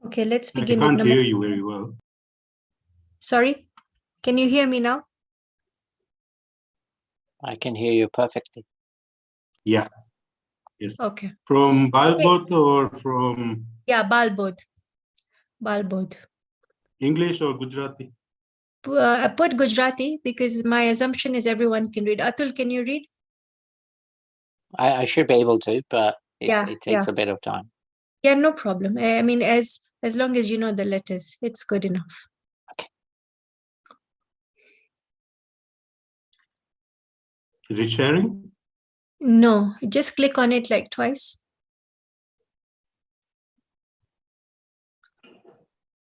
Okay, let's I begin can't with hear you very well. Sorry, can you hear me now? I can hear you perfectly. Yeah. Yes. Okay. From Balbodh or from Yeah, Balbodh. Balbodh. English or Gujarati? I put Gujarati because my assumption is everyone can read. Atul, can you read? I should be able to, but it takes Yeah. a bit of time. Yeah, no problem. I mean, as long as you know the letters, it's good enough. Okay. Is it sharing? No, just click on it like twice.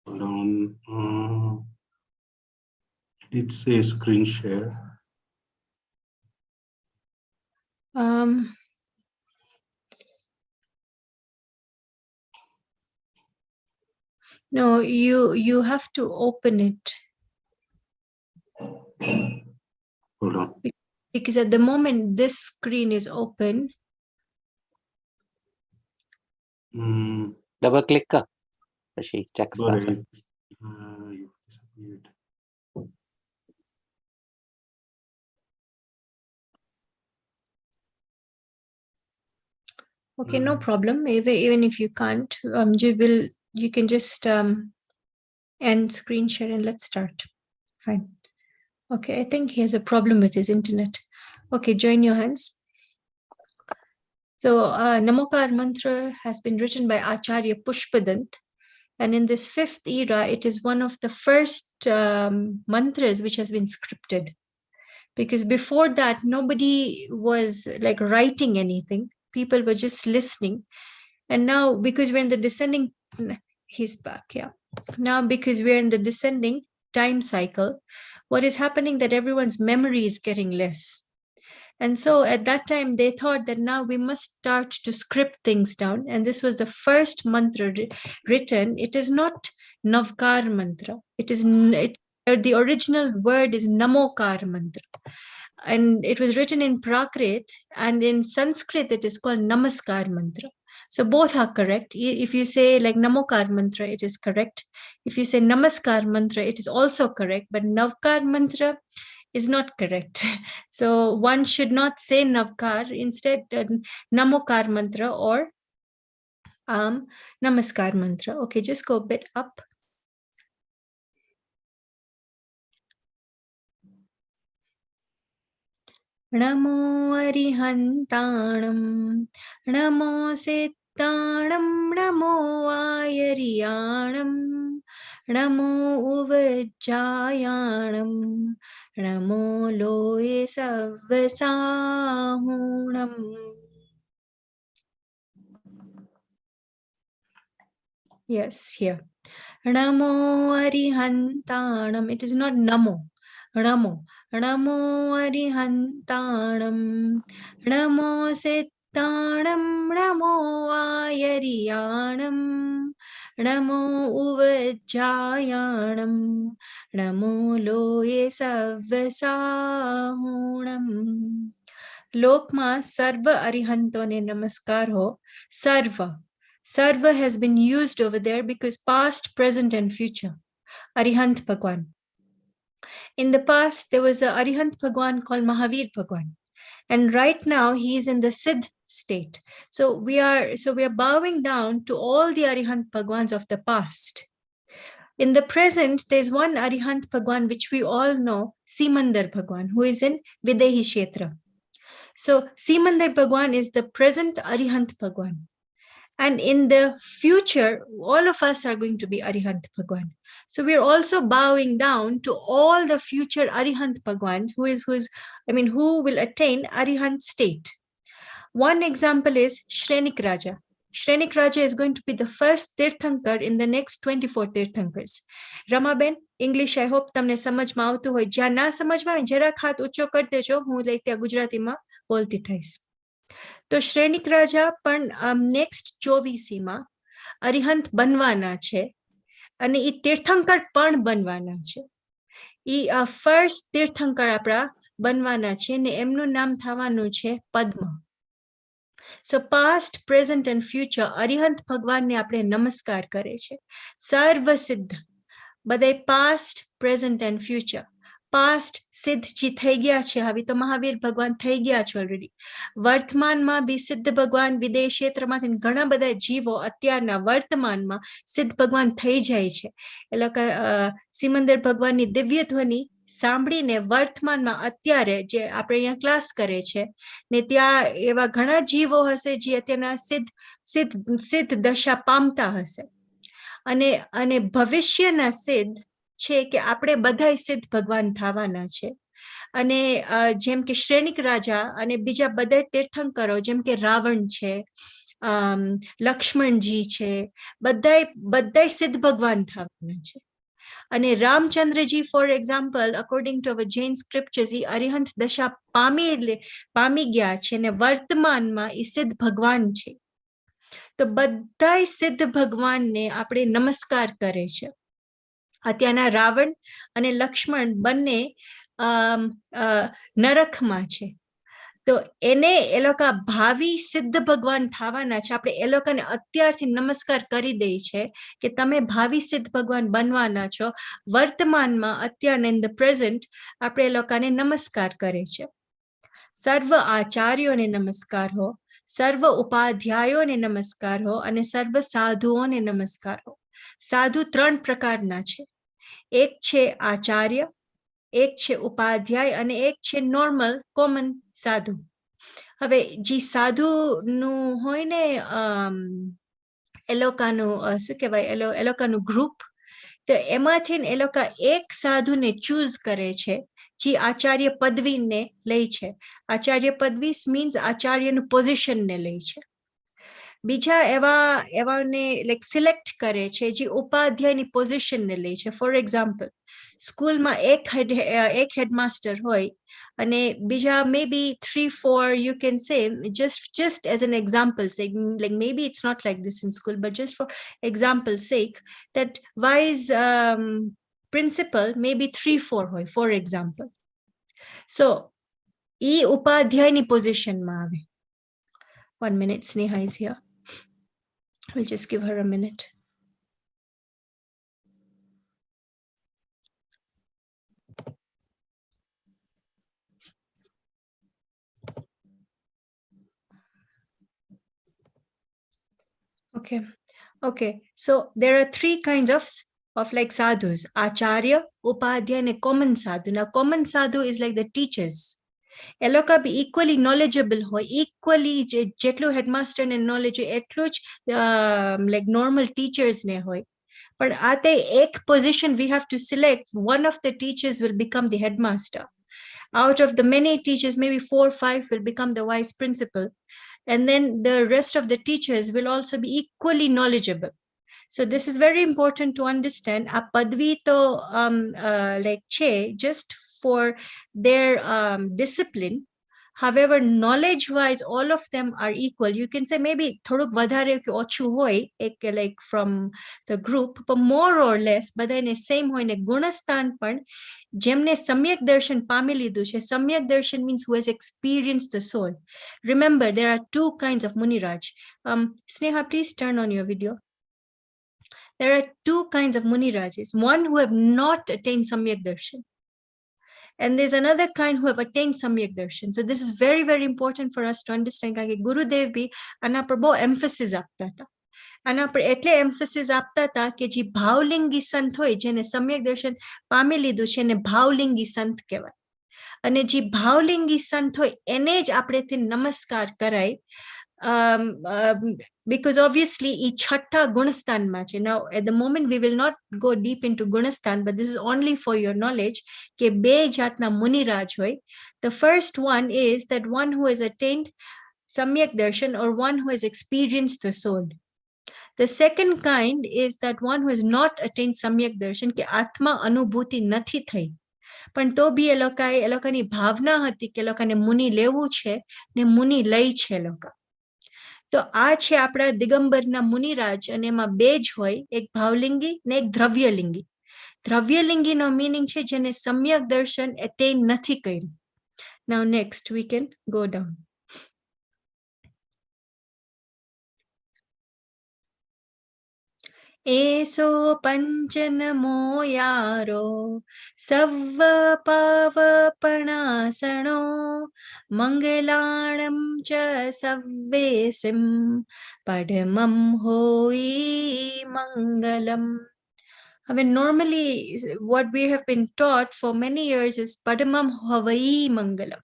Hold on. It says screen share. No, you have to open it. Hold on. Because at the moment this screen is open. Double click ka પછી check થશે. You disappeared. Okay, no problem. Even if you can't, you can just end screen share and let's start. Fine. Okay, I think he has a problem with his internet. Okay, join your hands. So Namokar Mantra has been written by Acharya Pushpadant. And in this 5th era, it is one of the first mantras which has been scripted. Because before that, nobody was like writing anything. People were just listening. And now, because we're in the descending, he's back, yeah. Now, because we're in the descending time cycle, what is happening that everyone's memory is getting less. And so at that time, they thought that now we must start to script things down. And this was the first mantra written. It is not Navkar Mantra. The original word is Namokar Mantra. And it was written in Prakrit, and in Sanskrit, it is called Namaskar Mantra. So both are correct. If you say like Namokar Mantra, it is correct. If you say Namaskar Mantra, it is also correct. But Navkar Mantra is not correct. So one should not say Navkar, instead Namokar Mantra or Namaskar Mantra. Okay, just go a bit up. Namo Arihantanam, Namo Settanam, Namo Ayariyanam, Namo Uvajjayanam, Namo Loe Savvasahunam. Yes, here. Namo Arihantanam. It is not Namo. Namo. Namo Arihantanam. Namo Settanam. Namo Ayariyanam. Namo Uvajjayanam. Namo Loye Savvasahunam. Lokma Sarva Arihantone Namaskar ho. Sarva. Sarva has been used over there because past, present, and future. Arihant Bhagwan. In the past, there was a Arihant Bhagwan called Mahavir Bhagwan. And right now, he is in the Siddh state. So we are bowing down to all the Arihant Bhagwans of the past. In the present, there's one Arihant Bhagwan which we all know, Simandar Bhagwan, who is in Videhi Kshetra. So Simandar Bhagwan is the present Arihant Bhagwan. And in the future, all of us are going to be Arihant Bhagwan. So we're also bowing down to all the future Arihant Bhagwans who will attain Arihant state. One example is Shrenik Raja. Shrenik Raja is going to be the first Tirthankar in the next 24 Tirthankars. Ramaben, English, I hope તમને સમજમાં આવતું હોય. જ્યાં ના સમજમાં આવે જરાક હાથ ઊંચો કરી દેજો, હું ત્યાં ગુજરાતીમાં બોલતી થઈશ. તો શ્રેણિક રાજા પણ નેક્સ્ટ 24સીમાં અરિહંત બનવાના છે અને ઈ તીર્થંકર પણ બનવાના છે. ઈ ફર્સ્ટ તીર્થંકર આપણા બનવાના છે ને એમનું નામ થવાનું છે Padma. So past, present and future Arihant ભગવાનને આપણે નમસ્કાર કરે છે. સર્વ સિદ્ધ, બધા past, present and future. Past સિદ્ધ જી થઈ ગયા છે, હવે તો મહાવીર ભગવાન થઈ ગયા છે ઓલરેડી. વર્તમાનમાં બી સિદ્ધ ભગવાન વિદેશ ક્ષેત્રમાંથી ઘણા બધા જીવો અત્યારના વર્તમાનમાં સિદ્ધ ભગવાન થઈ જાય છે. એટલે સિમંદર ભગવાનની દિવ્ય ધ્વનિ સાંભળીને વર્તમાનમાં અત્યારે જે આપણે અહીંયા ક્લાસ કરે છે ને ત્યાં એવા ઘણા જીવો હશે જે અત્યારના સિદ્ધ દશા પામતા હશે. અને ભવિષ્યના સિદ્ધ છે કે આપણે બધા સિદ્ધ ભગવાન થવાના છે. અને જેમ કે શ્રેણિક રાજા અને બીજા બધા તીર્થંકરો જેમ કે રાવણ છે, લક્ષ્મણજી છે, બધા સિદ્ધ ભગવાન થવાના છે. અને Ramchandraji for example according to our Jain scriptures એ અરિહંત દશા પામી ગયા છે અને વર્તમાનમાં એ સિદ્ધ ભગવાન છે. તો બધા સિદ્ધ ભગવાનને આપણે નમસ્કાર કરે છે. અત્યારના રાવણ અને લક્ષ્મણ બંને નરકમાં છે, તો એને એ લોકો ભાવિ સિદ્ધ ભગવાન થવાના છે. આપણે એ લોકોને અત્યારથી નમસ્કાર કરી દે છે કે તમે ભાવિ સિદ્ધ ભગવાન બનવાના છો. વર્તમાનમાં અત્યારના ઇન ધ પ્રેઝન્ટ આપણે એ લોકોને નમસ્કાર કરે છે. સર્વ આચાર્યોને નમસ્કાર હો, સર્વ ઉપાધ્યાયોને નમસ્કાર હો અને સર્વ સાધુઓને નમસ્કાર હો. સાધુ 3 પ્રકારના છે. એક છે આચાર્ય, એક છે ઉપાધ્યાય અને એક છે નોર્મલ કોમન સાધુ. હવે જે સાધુનું હોય ને એ લોકોનું શું કહેવાય, એ લોકોનું ગ્રુપ, તો એમાંથી એ લોકો એક સાધુને ચૂઝ કરે છે જે આચાર્ય પદવીને લે છે. આચાર્ય પદવી મીન્સ આચાર્યનું પોઝિશનને લે છે. બીજા એવાને લાઈક સિલેક્ટ કરે છે જે ઉપાધ્યાયની પોઝિશનને લે છે. ફોર એક્ઝામ્પલ, સ્કૂલમાં એક હેડમાસ્ટર હોય અને બીજા maybe 3-4 you can say, just as an example sake, like maybe it's not like this in school, but just for example's sake, that vice principal maybe 3-4 હોય for example. So e upadhyayની પોઝિશનમાં આવે. 1 minute, Sneha is here. We'll just give her a minute. Okay. So there are 3 kinds of like sadhus: acharya, upadhyaya and common sadhu. Now common sadhu is like the teachers. એ લોકો બી equally knowledgeable હોય, equally જેટલું headmaster ને knowledge હોય એટલું જ like normal teachers ને હોય. પણ આ તે એક position we have to select. One of the teachers will become the headmaster. Out of the many teachers, maybe 4 or 5 will become the vice principal. And then the rest of the teachers will also be equally knowledgeable. So this is very important to understand. A padvi to like che just for their discipline. However, knowledge wise all of them are equal. You can say maybe thoduk vadare ke ochu hoy ek like from the group, but more or less badaine same hoy ne gunastan પણ જેમને સમ્યક દર્શન પામી લીધું છે. સમ્યક દર્શન means who has experienced the soul. Remember, there are 2 kinds of Muniraj. Sneha, please turn on your video. There are 2 kinds of Munirajas. One who have not attained Samyak Darshan. And there's another kind who have attained Samyak Darshan. So this is very, very important for us to understand. Because Gurudev bhi આના પર બહુ emphasis આપતા હતા. આના પર એટલે emphasis આપતા હતા કે જે ભાવલિંગી સંત હોય, જેને સમ્યક દર્શન પામી લીધું છે, એને ભાવલિંગી સંત કહેવાય. અને જે ભાવલિંગી સંત હોય એને જ આપણે નમસ્કાર કરાય. Because obviously e chhatta gunastan ma che. Now at the moment we will not go deep into gunastan, but this is only for your knowledge ke be jatna muniraj hoy. The first one is that one who has attained samyak darshan or one who has experienced the soul. The second kind is that one who has not attained samyak darshan, ke atma anubhuti nathi thai, પણ તો બી એ લોકોની ભાવના હતી કે લોકોને મુનિ લેવું છે ને મુનિ લઈ છે લોકો. તો આ છે આપણા દિગંબરના મુનિરાજ અને એમાં 2 જ હોય, એક ભાવલિંગી ને એક દ્રવ્યલિંગી. દ્રવ્યલિંગીનો મીનિંગ છે જેને સમ્યક દર્શન એટેન નથી કર્યું. Now next we can go down. એસો પંચનમો યારો સવ્વ પાવપણાસણો મંગલાણમ ચ સવ્વેસિમ પડમમ હોઈ મંગલમ. હવે normally what we have been taught for many years is padamam havai mangalam.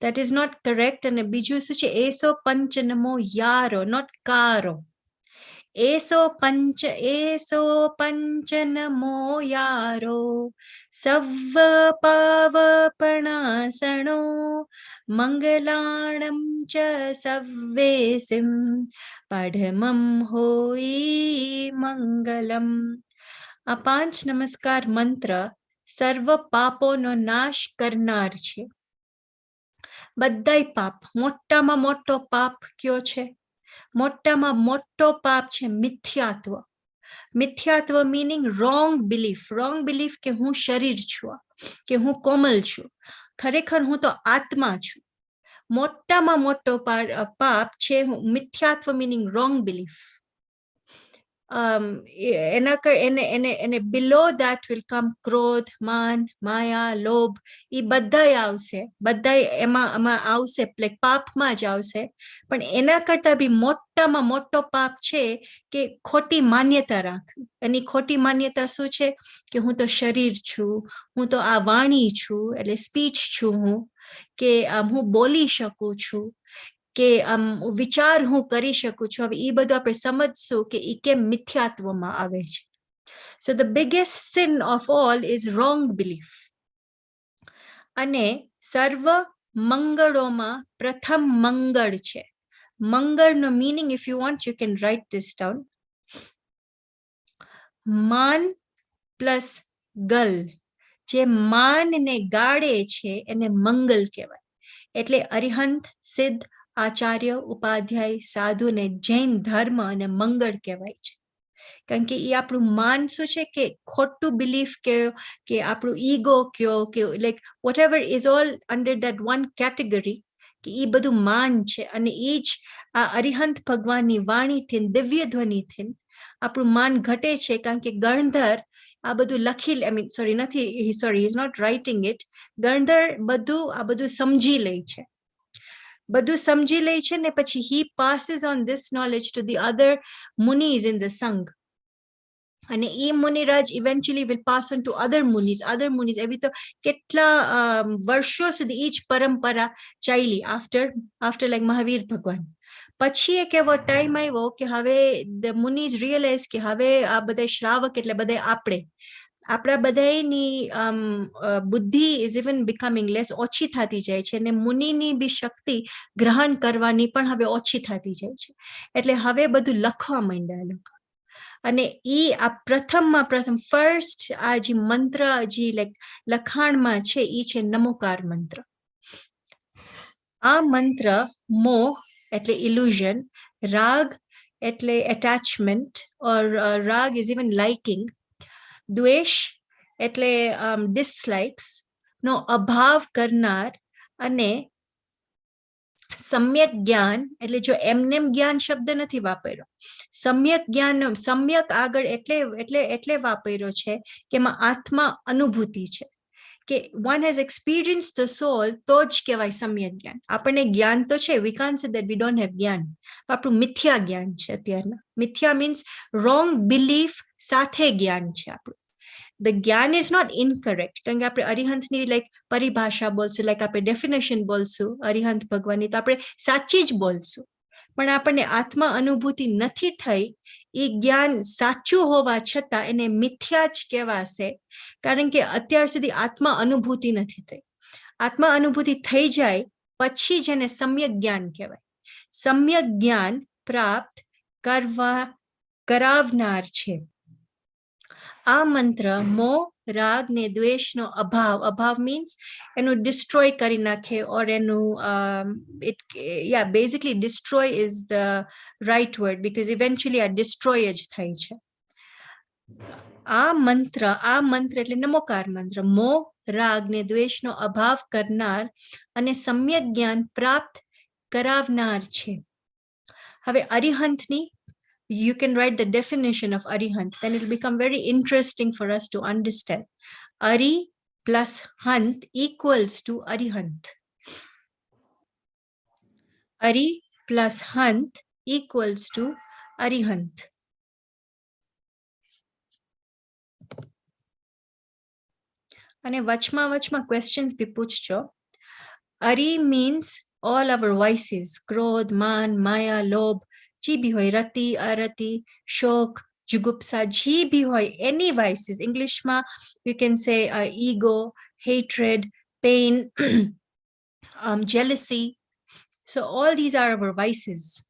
That is not correct. અને બીજું શું છે? એસો પંચનમો યારો, not કારો. એસો પંચનમો યારો સવ્વ પાવપણાસણો મંગલાણમ ચ સવ્વેસિમ પડમમ હોઈ મંગલમ. આ 5 નમસ્કાર મંત્ર સર્વ પાપોનો નાશ કરનાર છે. બધાય પાપ, મોટામાં મોટો પાપ કયો છે? મોટામાં મોટો પાપ છે મિથ્યાત્વ. મિથ્યાત્વ મીનિંગ રોંગ બિલીફ કે હું શરીર છું, કે હું કોમલ છું, ખરેખર હું તો આત્મા છું. મોટામાં મોટો પાપ છે મિથ્યાત્વ મીનિંગ રોંગ બિલીફ. એને below that will come ક્રોધ, માન, માયા, લોભ. એ બધાય આવશે, બધાય એમાં આવશે, એટલે પાપમાં જ આવશે. પણ એના કરતા બી મોટામાં મોટો પાપ છે કે ખોટી માન્યતા રાખવી. એની ખોટી માન્યતા શું છે? કે હું તો શરીર છું, હું તો આ વાણી છું, એટલે સ્પીચ છું હું, કે હું બોલી શકું છું, કે વિચાર હું કરી શકું છું. હવે એ બધું આપણે સમજશું કે એ કેમ મિથ્યાત્વમાં આવે છે. So the biggest sin of all is wrong belief. અને સર્વ મંગળોમાં પ્રથમ મંગળ છે. મંગળનો meaning, if you want you can write this down. માન પ્લસ ગલ, જે માન ને ગાળે છે એને મંગલ કહેવાય. એટલે અરિહંત, સિદ્ધ, આચાર્ય, ઉપાધ્યાય, સાધુ ને જૈન ધર્મ અને મંગળ કહેવાય છે. કારણ કે એ આપણું માન શું છે કે ખોટું બિલીફ કયો, કે આપણું ઈગો કયો, કે like what ever is all under that one category, કે એ બધું માન છે. અને એ જ આ અરિહંત ભગવાનની વાણીથી, દિવ્ય ધ્વનિથી આપણું માન ઘટે છે. કારણ કે ગણધર આ બધું લખી, sorry is not writing it. ગણધર આ બધું સમજી લે છે, બધું સમજી લે છે ને પછી he passes on this knowledge to the other munis in the સંઘ. અને એ Muniraj eventually will pass on to other munis. એવી તો કેટલા વર્ષો સુધી એ જ પરંપરા ચાલી after like મહાવીર ભગવાન. પછી એક એવો ટાઈમ આવ્યો કે હવે the munis realize કે હવે આ બધા શ્રાવક એટલે બધા આપણા બધાની બુદ્ધિ is even becoming less, ઓછી થતી જાય છે. અને મુનિની બી શક્તિ ગ્રહણ કરવાની પણ હવે ઓછી થતી જાય છે. એટલે હવે બધું લખવા માંડ્યા લોકો. અને આ પ્રથમ ફર્સ્ટ આ જે મંત્ર જે લખાણમાં છે એ છે નમોકાર મંત્ર. આ મંત્ર મોહ એટલે ઇલ્યુઝન, રાગ એટલે attachment or રાગ is even liking, દ્વેષ એટલે dislikes નો અભાવ કરનાર, અને સમ્યક જ્ઞાન એટલે જો એમનેમ જ્ઞાન શબ્દ નથી વાપર્યો, સમ્યક જ્ઞાન, સમ્યક આગળ એટલે વાપર્યો છે કે એમાં આત્મા અનુભૂતિ છે, કે one has experienced the soul, તો જ કહેવાય સમ્યક જ્ઞાન. આપણને જ્ઞાન તો છે, we can't say that we don't have જ્ઞાન. આપણું મિથ્યા જ્ઞાન છે અત્યારના. મિથ્યા means wrong belief સાથે જ્ઞાન છે આપણું. The જ્ઞાન is not incorrect. કારણ કે આપણે અરિહંતની પરિભાષા બોલશું, આપણે ડેફિનેશન બોલશું અરિહંત ભગવાનની, તો આપણે સાચી જ બોલશું. પણ આપણને આત્મા અનુભૂતિ નથી થઈ, એ જ્ઞાન સાચું હોવા છતાં એને મિથ્યા જ કહેવાશે. કારણ કે અત્યાર સુધી આત્મા અનુભૂતિ નથી થઈ. આત્મા અનુભૂતિ થઈ જાય પછી જ એને સમ્યક જ્ઞાન કહેવાય. સમ્યક જ્ઞાન પ્રાપ્ત કરાવનાર છે. આ મંત્ર મોહ, રાગ ને દ્વેષનો અભાવ મીન્સ એનું ડિસ્ટ્રોય કરી નાખે, ઓર એનું basically destroy is the right word, because eventually આ destroy જ થાય છે. આ મંત્ર એટલે નમોકાર મંત્ર મોહ, રાગ ને દ્વેષનો અભાવ કરનાર અને સમ્યક જ્ઞાન પ્રાપ્ત કરાવનાર છે. હવે અરિહંતની you can write the definition of arihant, then it will become very interesting for us to understand. Ari plus hant equals to arihant. Ari plus hant equals to arihant. અને વચમાં questions બી પૂછજો. Ari means all our vices, ક્રોધ, માન, માયા, લોભ, જી બી હોય, રતિ, અરતિ, શોક, jugupsa, જી બી હોય, any vices. English ma you can say ego, hatred, pain, jealousy. So all these are our vices.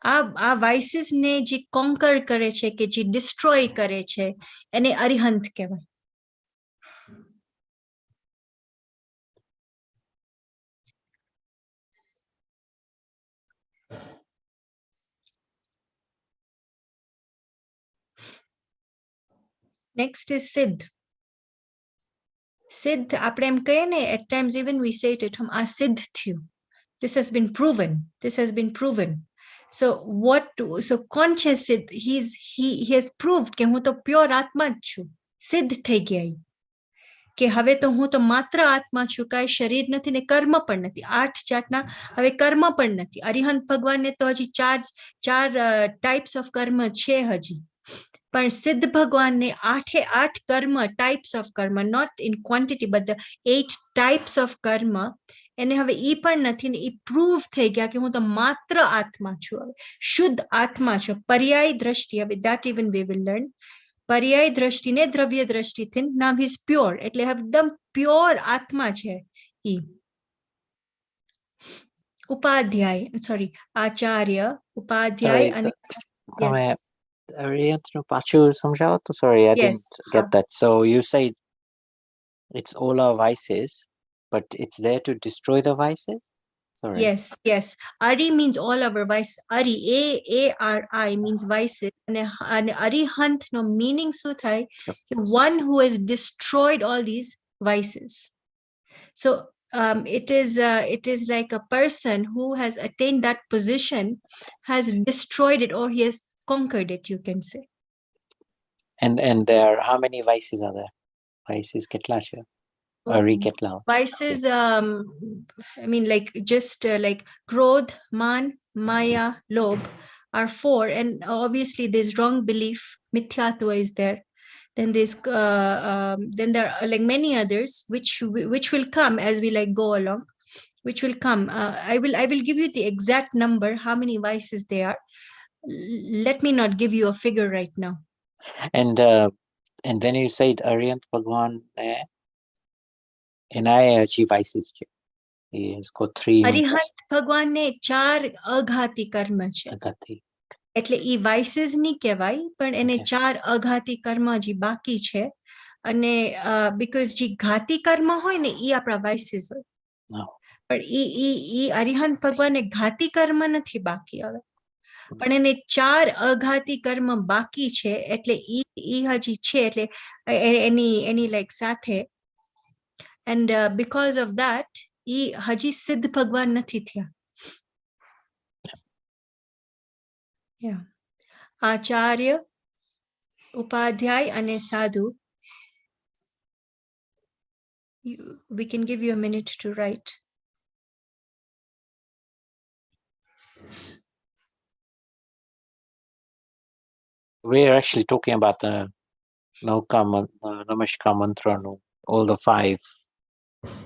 આ vices ને જે conquer કરે છે, કે જે destroy કરે છે, એને અરિહંત કહેવાય. Next is Siddh. Siddh, આપણે એમ કહીએ ને, at times even we say it at home, આ સિદ્ધ થયું. This has been proven. This has been proven. So conscious Siddh, he has proved કે હું તો pure આત્મા જ છું. સિદ્ધ થઈ ગયા ઈ. કે હવે તો હું તો માત્ર આત્મા છું, કાંઈ શરીર નથી ને કર્મ પણ નથી. 8 જાતના હવે કર્મ પણ નથી. અરિહંત ભગવાનને તો હજી ચાર types of કર્મ છે હજી. પણ સિદ્ધ ભગવાનને 8 કર્મ, types of કર્મ, not in quantity but the 8 types of કર્મ, એને હવે ઈ પણ નથી ને ઈ પ્રૂવ થઈ ગયા કે હું તો માત્ર આત્મા છું. હવે શુદ્ધ આત્મા છું. પર્યાય દ્રષ્ટિ, હવે that even we will learn. પર્યાય દ્રષ્ટિને દ્રવ્ય દ્રષ્ટિથી now he is pure, એટલે એકદમ પ્યોર આત્મા છે ઈ. ઉપાધ્યાય, sorry, આચાર્ય, ઉપાધ્યાય અને yes. Sorry, I Yes. didn't get that. So you say it's all our vices, but it's there to destroy the vices? Sorry. Yes. Ari means all our vices. Ari, A-R-I means vices. And arihant no meaning શું થાય? One who has destroyed all these vices. So it is like a person who has attained that position, has destroyed it, or he has conquered it, you can say. And there are, how many vices are there? Vices કેટલા છે? Ari કેટલા? Vices, I mean, like just like krodh, man, maya, lobh are 4, and obviously there's wrong belief, mithyatva is there. Then there's then there are like many others which will come as we like go along, which will come. I will give you the exact number, how many vices there are. Let me not give you a figure right now. And then you said Arihant Bhagwan, એના હજી vices છે. He has got 3. Arihant ભગવાનને 4 અઘાતી કર્મ છે. અઘાતી. એટલે ઈ vices ની કહેવાય, પણ એને 4 અઘાતી કર્મ હજી બાકી છે. અને because જે ઘાતી કર્મ હોય ને ઈ આપણા vices હોય. પણ ઈ અરિહંત ભગવાનને ઘાતી કર્મ નથી બાકી હવે. પણ એને 4 અઘાતી કર્મ બાકી છે, એટલે ઈ હજી છે, એટલે એની like સાથે. And because of that, ઈ હજી સિદ્ધ ભગવાન નથી થયા. Yeah. આચાર્ય, ઉપાધ્યાય અને સાધુ. We can give you a minute to write. We're actually talking about the Namokar Mantra, all the 5.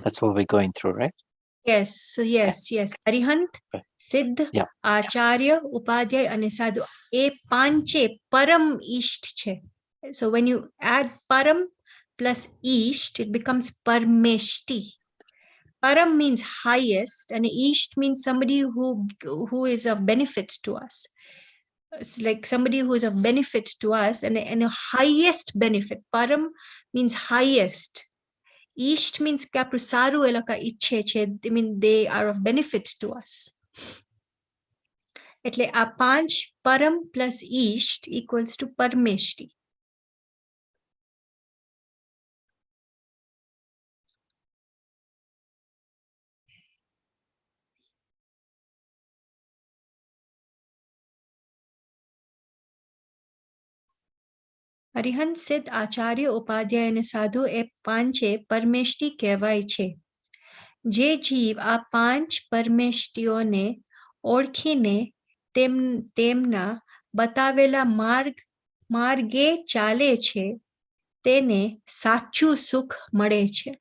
That's what we're going through, right? Yes. Arihant, Siddh, Acharya, Upadhyay and Sadhu. A panche param isht che. So when you add param plus isht, it becomes parmeshti. Param means highest, and isht means somebody who is of benefit to us. It's like somebody who is of benefit to us, and a highest benefit. Param means highest. Isht means kapusaru elaka ichhe che. I mean, they are of benefit to us. એટલે આ 5 param plus isht equals to parmeshti. Arihant સિદ્ધ આચાર્ય ઉપાધ્યાય અને સાધુ એ પાંચે પરમેષ્ટિ કહેવાય છે. જે જીવ આ પાંચ પરમેષ્ટિઓને ઓળખીને તેમના બતાવેલા માર્ગે ચાલે છે તેને સાચું સુખ મળે છે.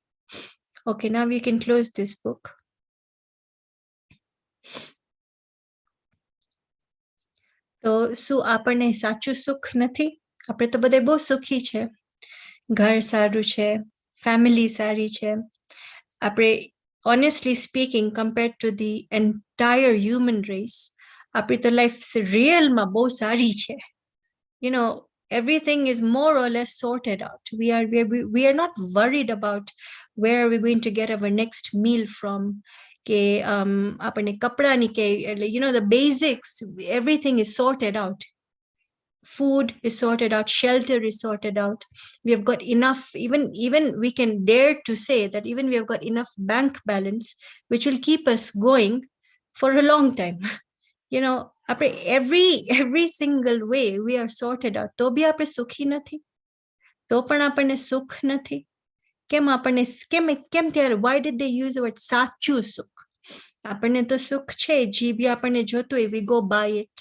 Okay, now we can close this book. તો શું આપણને સાચું સુખ નથી? આપણે તો બધે બહુ સુખી છે. ઘર સારું છે, ફેમિલી સારી છે. આપણે honestly speaking, compared to the entire human race, આપણી તો લાઈફ રિયલમાં બહુ સારી છે. You know, everything is more or less sorted out. We are not worried about where are we going to get our next meal from. કે આપણને કપડાની કે you know, the basics, everything is sorted out. Food is sorted out, shelter is sorted out. We have got enough, even we can dare to say that even we have got enough bank balance which will keep us going for a long time. You know, every single way we are sorted out. તો બી આપણે સુખી નથી? તો પણ આપણને સુખ નથી? કેમ ત્યારે why did they use the word સાચું સુખ? આપણને તો સુખ છે, જે બી આપણને જોતું હોય, we go buy it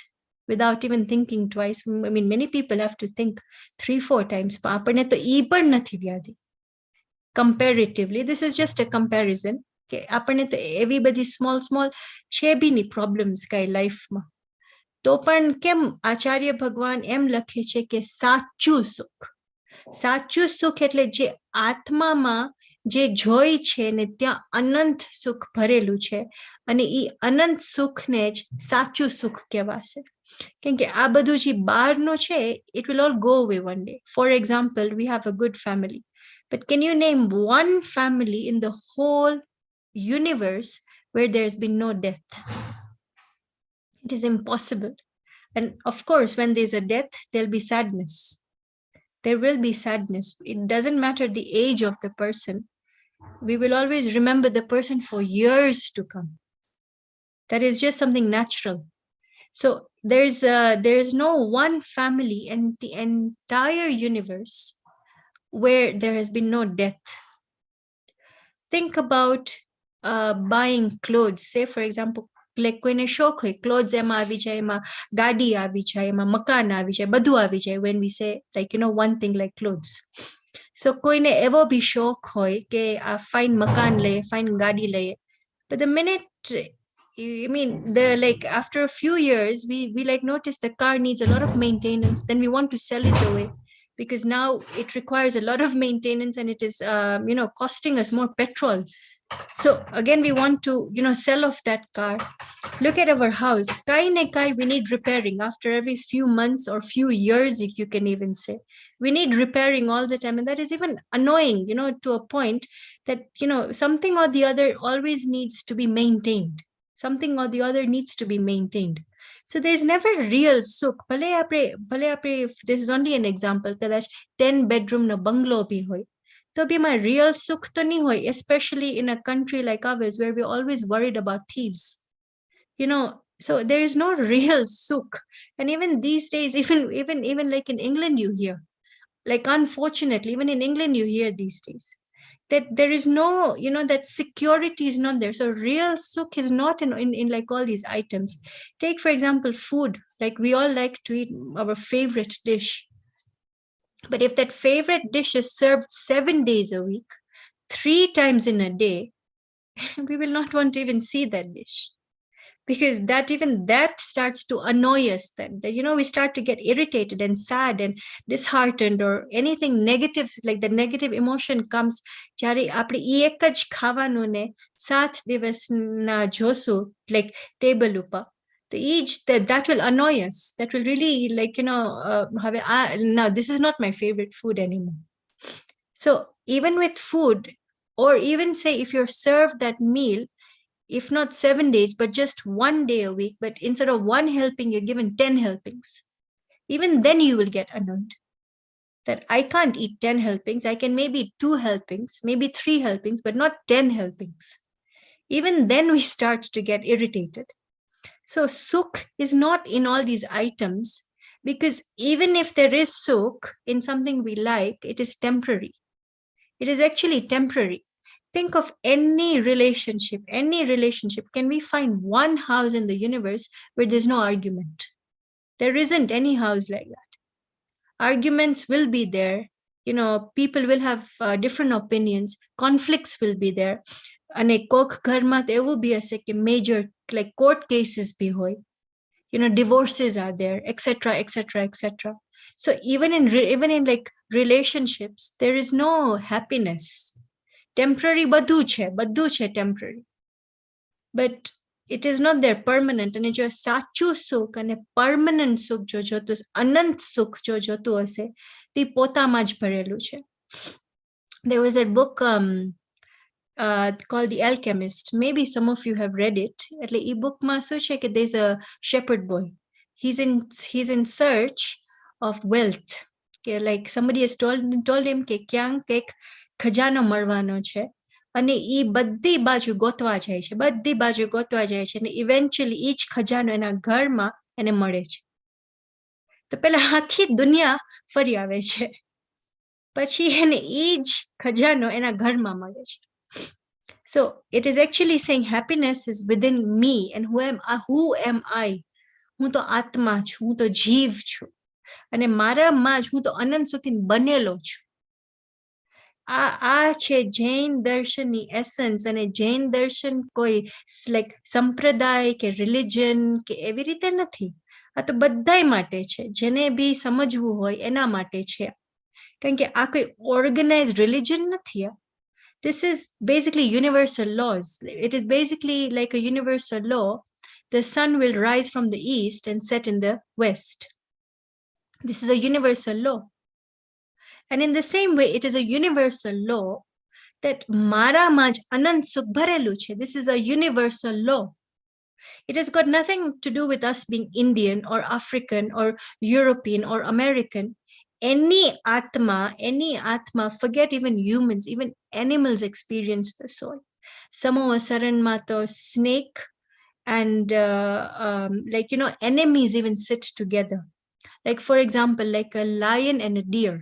without even thinking twice. I mean, many people have to think 3-4 times. પણ આપણને તો ઈ પણ નથી વ્યાધિ. Comparatively, this is just a comparison. કે આપણને તો એવી બધી small છે બી ની problems કાંઈ લાઈફમાં. તો પણ કેમ આચાર્ય ભગવાન એમ લખે છે કે સાચું સુખ. સાચું સુખ એટલે જે આત્મામાં જે જોઈ છે ને ત્યાં અનંત સુખ ભરેલું છે અને ઈ અનંત સુખને જ સાચું સુખ કહેવાશે. કેમ કે આ બધું જે બહારનું છે, it will all go away one day. For example, we have a good family. But can you name one family in the whole universe where there's been no death? It is impossible. And of course, when there's a death, there'll be sadness. There will be sadness. It doesn't matter the age of the person. We will always remember the person for years to come. That is just something natural. So there is no one family in the entire universe where there has been no death. Think about buying clothes. Say, for example, like કોઈને શોખ હોય, clothes એમાં આવી જાય, એમાં ગાડી આવી જાય, એમાં મકાન આવી જાય, બધું આવી જાય, when we say, like, you know, one thing like clothes. So કોઈને એવો બી શોખ હોય કે આ fine મકાન લઈએ, fine ગાડી લઈએ. But the minute, I mean, after a few years, we like notice the car needs a lot of maintenance, then we want to sell it away because now it requires a lot of maintenance and it is, you know, costing us more petrol. So again, we want to, you know, sell off that car. Look at our house. Kai ne kai, we need repairing after every few months or few years, you can even say. We need repairing all the time. And that is even annoying, you know, to a point that, you know, something or the other always needs to be maintained. Something or the other needs to be maintained. So there's never real sukh. Bhale apre, if this is only an example, kadach 10-bedroom na bungalow bhi hoy. To be my real sukh to nahi hoy, especially in a country like ours where we're always worried about thieves. You know, so there is no real sukh. And even these days, even like in England, you hear, like, unfortunately, even in England, you hear these days that there is no, you know, that security is not there. So real sukh is not in like all these items. Take, for example, food. Like, we all like to eat our favorite dish. But if that favorite dish is served 7 days a week, 3 times in a day, we will not want to even see that dish. Because that starts to annoy us then. That, you know, we start to get irritated and sad and disheartened or anything negative, like the negative emotion comes. Jare apne ee ek જ ખાવાનું ને 7 દિવસના જોશું, like table ઉપર. So each that will annoy us. That will really, like, you know, now this is not my favorite food anymore. So even with food, or even say if you're served that meal, if not 7 days, but just 1 day a week, but instead of 1 helping, you're given 10 helpings. Even then you will get annoyed that I can't eat 10 helpings. I can maybe 2 helpings, maybe 3 helpings, but not 10 helpings. Even then we start to get irritated. So sukh is not in all these items, Because even if there is sukh in something we like, it is temporary. It is actually temporary. Think of any relationship. Can we find one house in the universe where there's no argument? There isn't any house like that. Arguments will be there. People will have different opinions. Conflicts will be there. And a કોક ઘરમાં તો એવું બી હશે કે major like court cases bhi hoy. Divorces are there, etc., etc., etc. So even in like relationships, there is no happiness. Temporary બધું છે temporary. But it is not there permanent. અને જો સાચું સુખ અને permanent સુખ જો જોતું અનંત સુખ જો જોતું હશે તે પોતામાં જ ભરેલું છે. There was a book called The Alchemist. Maybe some of you have read it. એટલે એ bookમાં શું છે કે there's a shepherd boy. He's in search of wealth. Like somebody has told him કે ક્યાંક એક ખજાનો મળવાનો છે. અને એ બધી બાજુ ગોતવા જાય છે અને ઇવેન્ચ્યુઅલી ઈ જ ખજાનો એના ઘરમાં એને મળે છે. તો પેલા આખી દુનિયા ફરી આવે છે, પછી એને ઈ જ ખજાનો એના ઘરમાં મળે છે. So it is actually saying happiness is within me, and who am I? હું તો આત્મા છું, હું તો જીવ છું, અને મારામાં જ હું તો અનંત સુખી બનેલો છું. આ છે જૈન દર્શનની એસન્સ. અને જૈન દર્શન કોઈ લાઈક સંપ્રદાય કે રિલિજન કે એવી રીતે નથી. આ તો બધાય માટે છે, જેને બી સમજવું હોય એના માટે છે. કારણ કે આ કોઈ ઓર્ગેનાઇઝડ રિલિજન નથી. This is basically universal laws. It is basically like a universal law. The sun will rise from the east and set in the west. This is a universal law. And in the same way, it is a universal law that mara maj anant sukh bharelu che. This is a universal law. It has got nothing to do with us being Indian or African or European or American. Any atma, forget even humans, even animals experience the soul. Samoa Saranma to snake and enemies even sit together. Like for example, like a lion and a deer.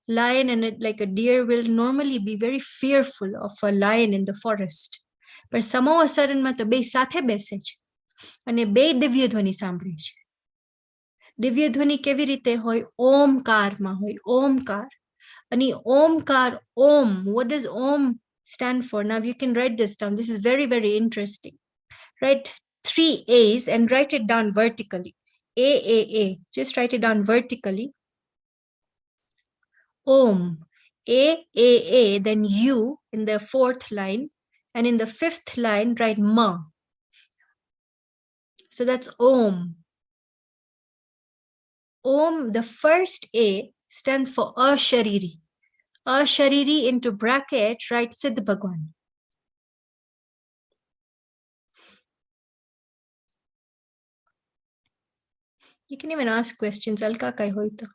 Lion and a deer will normally be very fearful of a lion in the forest. But Samoa Saranma to be સાથે બેસે છે અને બે દિવ્ય ધ્વનિ સાંભળે છે. દિવ્ય ધ્વનિ કેવી રીતે હોય? ઓમકારમાં હોય, ઓમકાર. અને ઓમકાર, ઓમ, what does om stand for? Now you can write this down. This is very, very interesting. Write 3 A's and write it down vertically. A. Just write it down vertically. Om. A, then U in the 4th line. And in the 5th line, write Ma. So that's Om. Om, the first A stands for Ashariri. Ashariri into bracket, write Siddh Bhagwan. You can even ask questions. Alka kai hoita.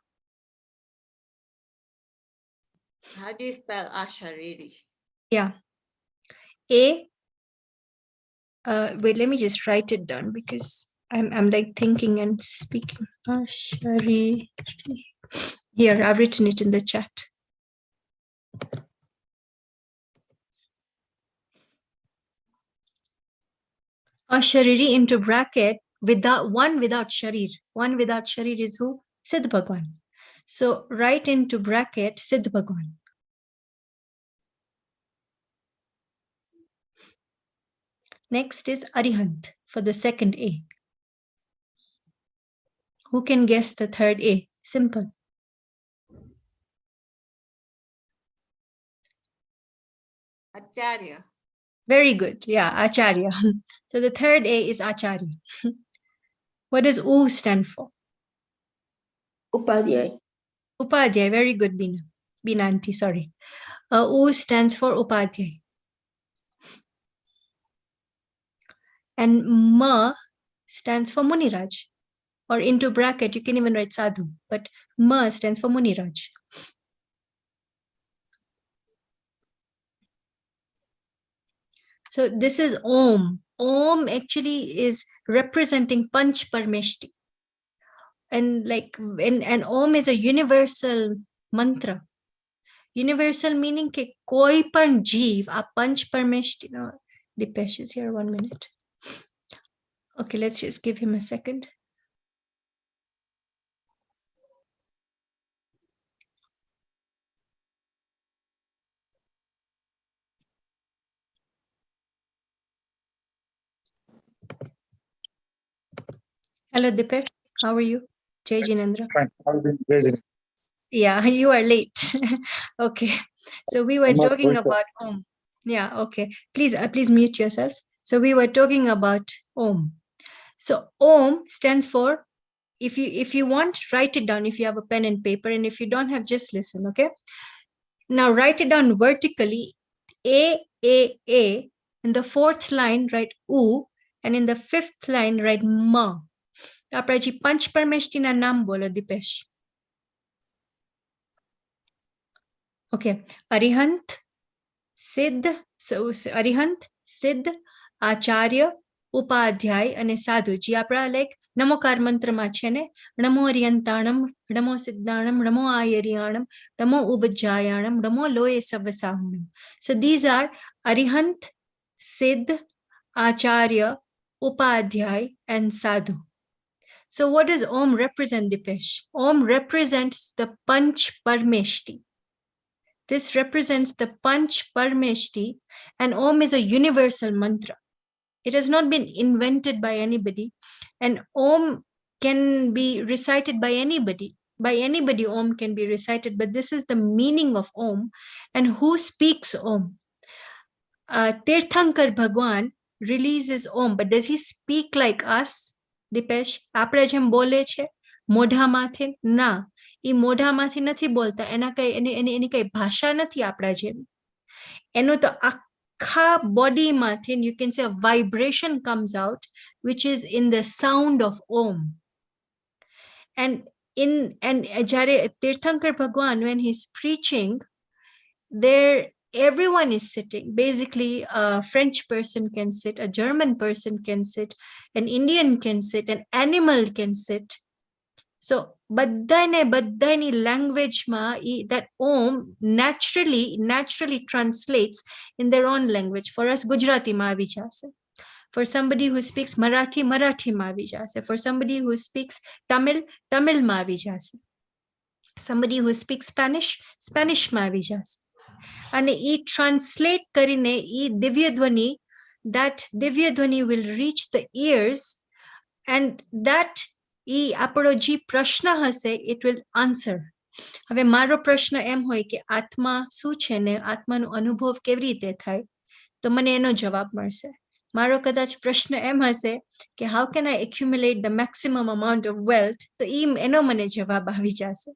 How do you spell Ashariri? Yeah. A. Wait, let me just write it down because I'm like thinking and speaking. Ashariri. Here, I've written it in the chat. Ashariri into bracket without sharir. One without sharir is who? Siddh Bhagwan. So write into bracket Siddh Bhagwan. Next is Arihant for the second A. Who can guess the third A? Simple. Acharya. Very good. Yeah, Acharya. So the third A is Acharya. What does U stand for? Upadhyay. Upadhyay. Very good, Bina. Bina auntie, sorry. U stands for Upadhyay. And Ma stands for Muniraj. Or into bracket, you can even write Sadhu. But Ma stands for Muniraj. So this is Om. Om actually is representing Panch Parmeshti. and Om is a universal mantra. Universal meaning ke koi pan jeev, a panch parmeshti. No, Dipesh is here, 1 minute. Okay, let's just give him a second. Hello, Dipesh. How are you? Jai Jinendra. Fine. I'll be raising. Yeah, you are late. Okay. So we were I'm not talking going to- about Om. Yeah, okay. Please mute yourself. So we were talking about Om. So Om stands for, if you want, write it down if you have a pen and paper, and if you don't have, just listen, okay? Now write it down vertically. A. In the fourth line, write U, and in the fifth line, write Ma. આપણે હજી પંચ પરમેષ્ઠીના નામ બોલો Dipesh. Okay, Arihant, Siddh, so Arihant, Siddh, Acharya, Upadhyay અને સાધુ, જે આપણા like નમોકાર મંત્રમાં છે ને, નમો અરિયંતાણમ, નમો સિદ્ધાણમ, નમો આયરિયાણમ, નમો ઉપજાયાણમ, નમો લોય સવસાહણમ. So these are Arihant, Siddh, Acharya, Upadhyay, and Sadhu. So what does Om represent, Dipesh? Om represents the Panch Parmeshti. This represents the Panch Parmeshti, and Om is a universal mantra. It has not been invented by anybody, and Om can be recited by anybody. By anybody, Om can be recited, but this is the meaning of Om. And who speaks Om? Tirthankar Bhagwan releases Om, but does he speak like us, Dipesh? આપણે જેમ બોલે છે મોઢામાંથી? ના, એ મોઢામાંથી નથી બોલતા. એની કઈ ભાષા નથી આપણા જેમ. એનો તો આખા બોડીમાંથી, you can say a vibration comes out, which is in the sound of Om. And જ્યારે તીર્થંકર Bhagwan, when he's preaching, there everyone is sitting. Basically, a French person can sit, a German person can sit, an Indian can sit, an animal can sit. So બધાની language that Om naturally translates in their own language. For us, Gujarati માં આવી જશે. For somebody who speaks Marathi માં આવી જશે. For somebody who speaks Tamil માં આવી જશે. Somebody who speaks Spanish માં આવી જશે. અને એ translate કરીને એ દિવ્યધ્વનિ, that દિવ્યધ્વનિ will reach the ears, and that એ આપણો જે પ્રશ્ન હશે, it will answer. હવે મારો પ્રશ્ન એમ હોય કે આત્મા શું છે ને આત્માનો અનુભવ કેવી રીતે થાય, તો મને એનો જવાબ મળશે. મારો કદાચ પ્રશ્ન એમ હશે કે how can I accumulate the maximum amount of wealth, તો એનો મને જવાબ આવી જશે.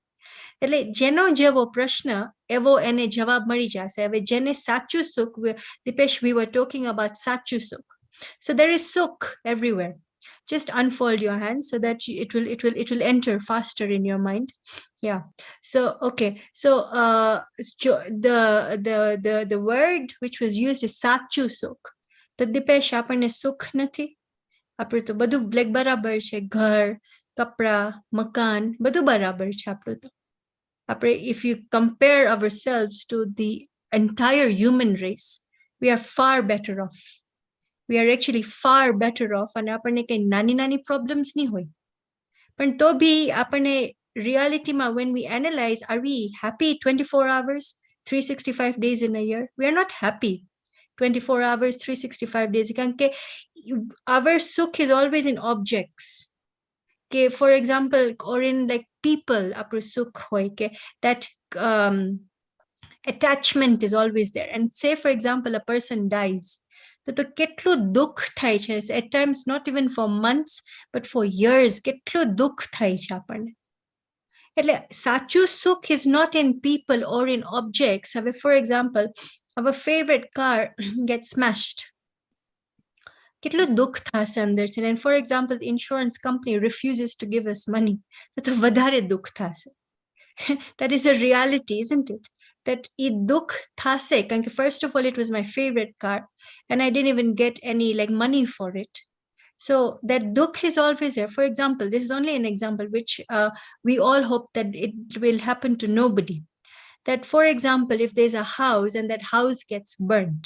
એટલે જેનો જેવો પ્રશ્ન એવો એને જવાબ મળી જશે. હવે જેને સાચું સુખ, Dipesh, we were talking about સાચું સુખ. So there is sukh everywhere. Just unfold your hands so that it will enter faster in your mind. Yeah. So okay. So the word which was used is sachu sukh. તો દીપેશ, આપણને સુખ નથી? આપણે તો બધું black બરાબર છે, ઘર, કપડા, મકાન, બધું બરાબર છે આપણું તો. If you compare ourselves to the entire human race, we are far better off. We are actually far better off. અને આપણને કઈ નાની problems નહીં હોય. પણ તો બી આપણને realityમાં, when we analyze, are we happy 24 hours, 365 days in a year? We are not happy 24 hours, 365 days. કારણ કે our sukh is always in objects. Okay, for example, or in like people, આપણું સુખ હોય કે that attachment is always there. And say, for example, a person dies, તો કેટલું દુઃખ થાય છે. At times not even for months but for years, કેટલું દુઃખ થાય છે આપણને. એટલે સાચું સુખ is not in people or in objects. હવે for example, our favorite car gets smashed, કેટલું દુઃખ થશે અંદરથી. And for example, the insurance company refuses to give us money, તો વધારે દુઃખ થશે. That is a reality, isn't it? That એ દુઃખ થશે, કારણ કે first of all, it was my favorite car and I didn't even get any like money for it. So that dukh is always there. For example, this is only an example which we all hope that it will happen to nobody. That, for example, if there's a house and that house gets burnt,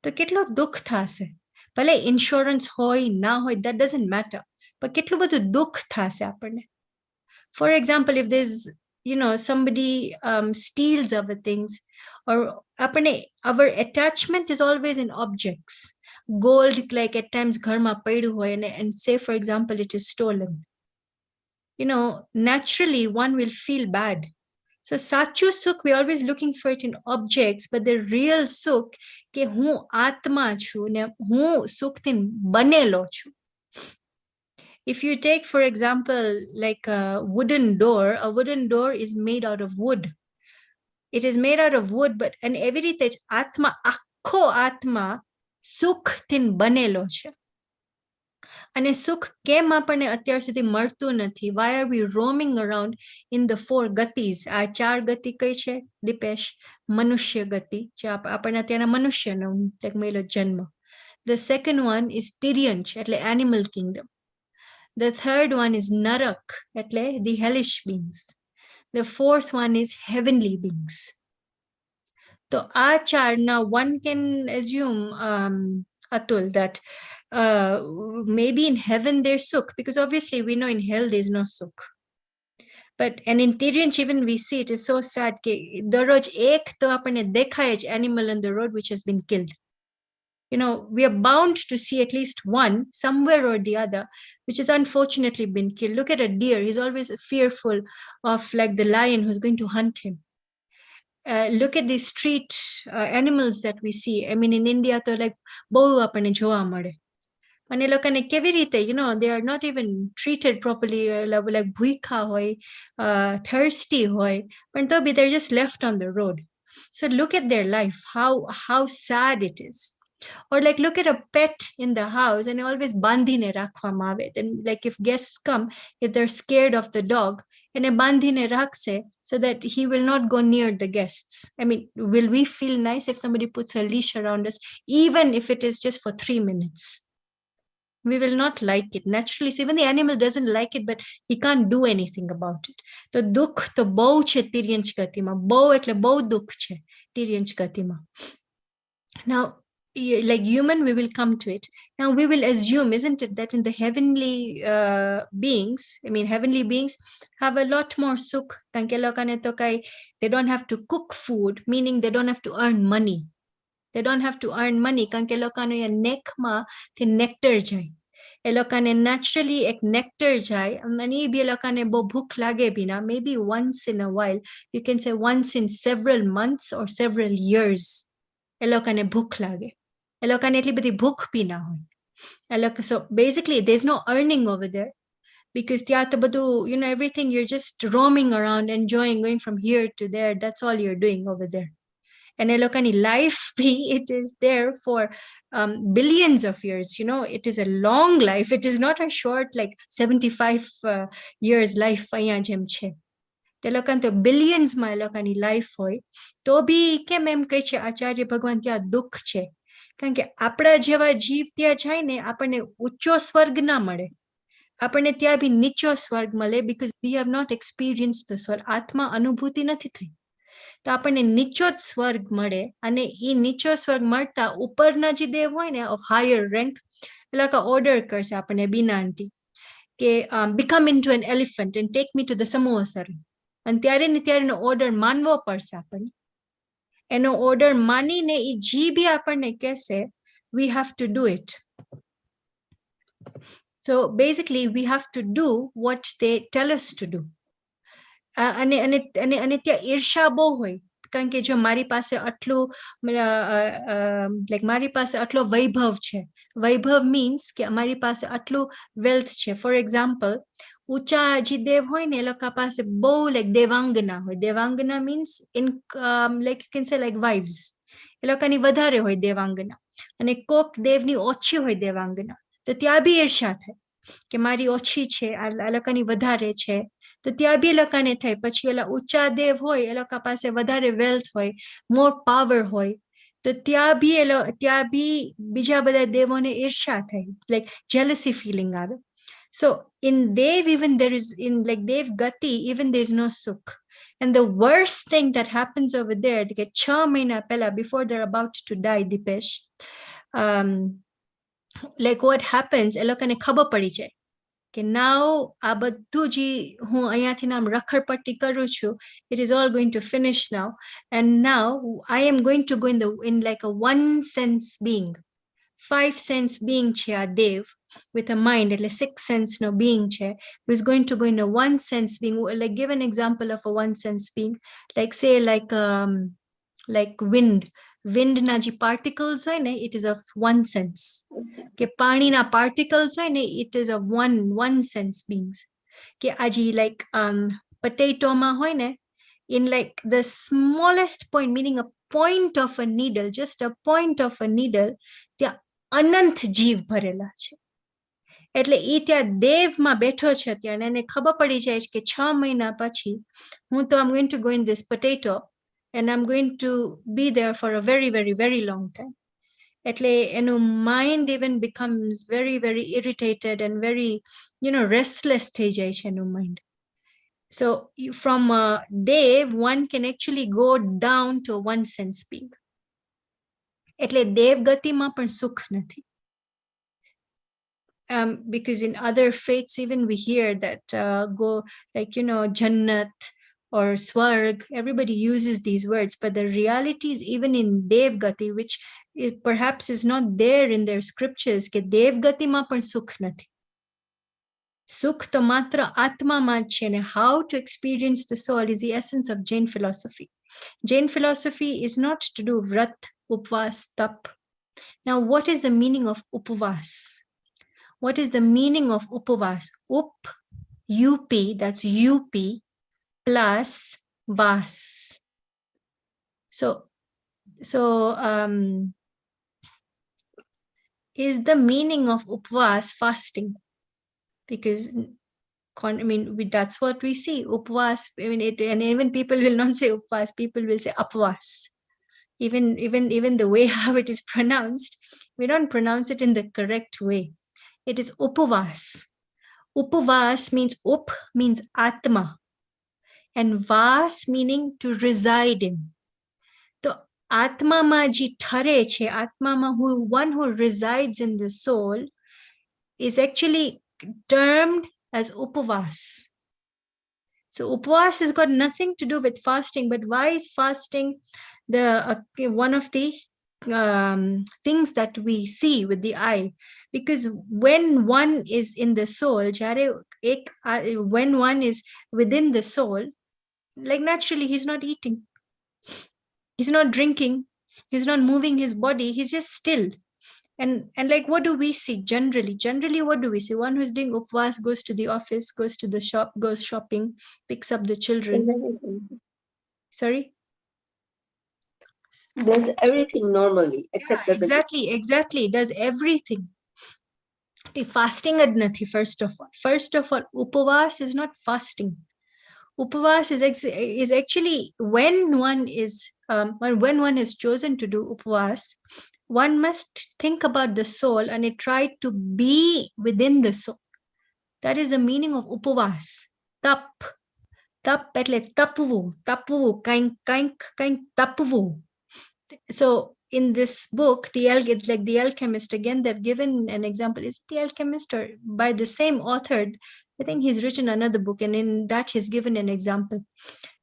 to કેટલો દુઃખ થશે. ભલે insurance હોય ના હોય, that doesn't matter. But કેટલું બધું દુઃખ થશે આપણને. For example, if there's, somebody steals our things, or our attachment is always in objects. Gold, like at times ઘરમાં પડ્યું હોય, and say, for example, it is stolen. Naturally one will feel bad. So sachu sukh, we're always looking for it in objects, but the real sukh ke હું આત્મા છું ને હું સુખથી બનેલો છું. If you take, for example, like a wooden door is made out of wood. It is made out of wood, but and every રીતે આત્મા, આખો આત્મા સુખથી બનેલો છે. અને સુખ કેમ આપણને અત્યાર સુધી મળતું નથી? Why are we roaming around in the 4 gatis? આ 4 ગતિ કઈ છે દીપેશ? મનુષ્ય ગતિ, જે આપણને અત્યારના મનુષ્યનો મળ્યો જન્મ. The second one is તિર્યંચ, એટલે animal kingdom. The third one is narak, એટલે the hellish beings. The fourth one is heavenly beings. So આ 4, now one can assume, Atul, that maybe in heaven there's sukh, because obviously we know in hell there's no sukh. But and in Tiryanch even we see it is so sad ke daroj ek to apne dekhaye j animal on the road which has been killed. We are bound to see at least one somewhere or the other which has unfortunately been killed. Look at a deer, he's always fearful of like the lion who's going to hunt him. Look at these street animals that we see. I mean, in India to like bohu apne jowa male. અને લોકોને કેવી રીતે, they are not even treated properly, like ભૂખા હોય, thirsty હોય, પણ તો be they're just left on the road. So look at their life, how sad it is. Or like look at a pet in the house and always bandhine rakhવામાં આવે. Then like if guests come, if they're scared of the dog, and bandhine rakhse so that he will not go near the guests. I mean, will we feel nice if somebody puts a leash around us, even if it is just for 3 minutes? We will not like it naturally. So even the animal doesn't like it, but he can't do anything about it. So dukh to bau che તિર્યંચ ગતિમાં. બહુ એટલે બહુ દુઃખ છે તિર્યંચ ગતિમાં. Now, like human, we will come to it. Now we will assume, isn't it, that in the heavenly beings, heavenly beings have a lot more sukh. They don't have to cook food, meaning they don't have to earn money. They don't have to earn money. કારણ કે લોકોનો એ નેકમાં તે nectar જાય. એ લોકોને naturally એક nectar જાય. અને એ બી લોકોને બહુ ભૂખ લાગે બી ના. Maybe once in a while, you can say once in several months or several years, એ લોકોને ભૂખ લાગે. એ લોકોને એટલી બધી ભૂખ બી ના હોય. So basically, there's no earning over there. Because ત્યાં તો બધું, everything, you're just roaming around, enjoying, going from here to there. That's all you're doing over there. And elokani life it is there for billions of years. It is a long life. It is not a short like 75 years life. Telokan to billions ma elokani life hoy. To bhi કેમ એમ કહે છે આચાર્ય ભગવાન ત્યાં દુઃખ છે? કારણ કે આપણા જેવા જીવ ત્યાં જાય ને, આપણને ઊંચો સ્વર્ગ ના મળે. આપણને ત્યાં બી નીચો સ્વર્ગ મળે, because we have not experienced the soul. આત્મા અનુભૂતિ નથી થઈ. તો આપણને નીચો જ સ્વર્ગ મળે. અને એ નીચો સ્વર્ગ મળતા ઉપરના જે દેવ હોય ને, of higher rank, એ લોકો ઓર્ડર કરશે આપણને બીના આંટી કે become into an elephant and take me to the samosara. અને ત્યારે ને ત્યારે ઓર્ડર માનવો પડશે આપણને. એનો ઓર્ડર માનીને એ જે બી આપણને કહેશે, we have to do it. So basically we have to do what they tell us to do. અને ત્યાં ઈર્ષા બહુ હોય. કારણ કે જો મારી પાસે આટલું like મારી પાસે આટલો વૈભવ છે. વૈભવ means કે અમારી પાસે આટલું wealth છે. For example, ઊંચા જે દેવ હોય ને, એ લોકો પાસે બહુ like દેવાંગના હોય. દેવાંગના means in like you can say like wives. એ લોકોની વધારે હોય દેવાંગના. અને કોક દેવની ઓછી હોય દેવાંગના. તો ત્યાં બી ઈર્ષા થાય કે મારી ઓછી છે, આ લોકોની વધારે છે. તો ત્યાં બી લોકોને થાય. પછી ઓલા ઊંચા દેવ હોય, એ લોકો પાસે વધારે વેલ્થ હોય, મોર પાવર હોય. તો ત્યાં બી બીજા બધા દેવોને ઈર્ષા થઈ, like jealousy feeling આવે. So in Dev, even there is, in like Dev Gati, even there is no sukh. And the worst thing that happens over there, કે 6 મહિના પહેલા, before they're about to die, Dipesh, like what happens, એ લોકોને ખબર પડી જાય કે now આ બધું જે હું અહીંયાથી નામ રખડપટ્ટી કરું છું, it is all going to finish now, and now I am going to go in like a one sense being. 5 sense being છે આ Dev with a mind, એટલે 6 sense no being છે, who is going to go in a one sense being. Like give an example of a one sense being, like say like wind na ji particles હોય ને, it is of one sense. કે પાણીના particles હોય ને, it is of one sense beings. કે Aji like potato માં હોય ને, in like the smallest point, meaning a point of a needle, just a point of a needle, ત્યાં અનંત જીવ ભરેલા છે. એટલે એ ત્યાં દેવમાં બેઠો છે અત્યારે, એને ખબર પડી જાય કે 6 મહિના પછી હું તો I'm going to go in this potato and I'm going to be there for a very, very, very long time. એટલે એનું mind even becomes very, very irritated and very, restless થઈ જાય છે એનું mind. So from Dev, one can actually go down to one sense being. એટલે દેવ ગતિમાં પણ સુખ નથી. Because in other faiths, even we hear that go like, Jannat or Swarg, everybody uses these words, but the reality is even in Dev Gati, which perhaps is not there in their scriptures, ke Dev Gati ma pan sukh nathi. Sukh to matra atma ma છે, and how to experience the soul is the essence of Jain philosophy. Jain philosophy is not to do vrat, upvas, tap. Now, what is the meaning of upavas? What is the meaning of upavas? Up, UP, that's UP, plus vas. So is the meaning of upvas fasting? Because that's what we see. Upvas, and even people will not say upvas, people will say apvas. Even the way how it is pronounced, we don't pronounce it in the correct way. It is upavas. Upavas means up means atma, and vas meaning to reside in. So atma ma ji thare che, atma ma one who resides in the soul, is actually termed as upavas. So upavas has got nothing to do with fasting, but why is fasting the one of the things that we see with the eye? Because when one is in the soul, when one is within the soul, like naturally he's not eating, he's not drinking, he's not moving his body, he's just still. And like what do we see generally what do we see? One who's doing upvas goes to the office, goes to the shop, goes shopping, picks up the children. Sorry, does everything normally except exactly does everything. The fasting ad nathi. First of all upavas is not fasting. Upavas is actually when one has chosen to do upavas, one must think about the soul and it try to be within the soul. That is the meaning of upavas. Tap એટલે તપવું કંઈક તપવું. So in this book, the Alchemist, again they've given an example. Is the Alchemist, or by the same author? I think he's written another book, and in that he's given an example.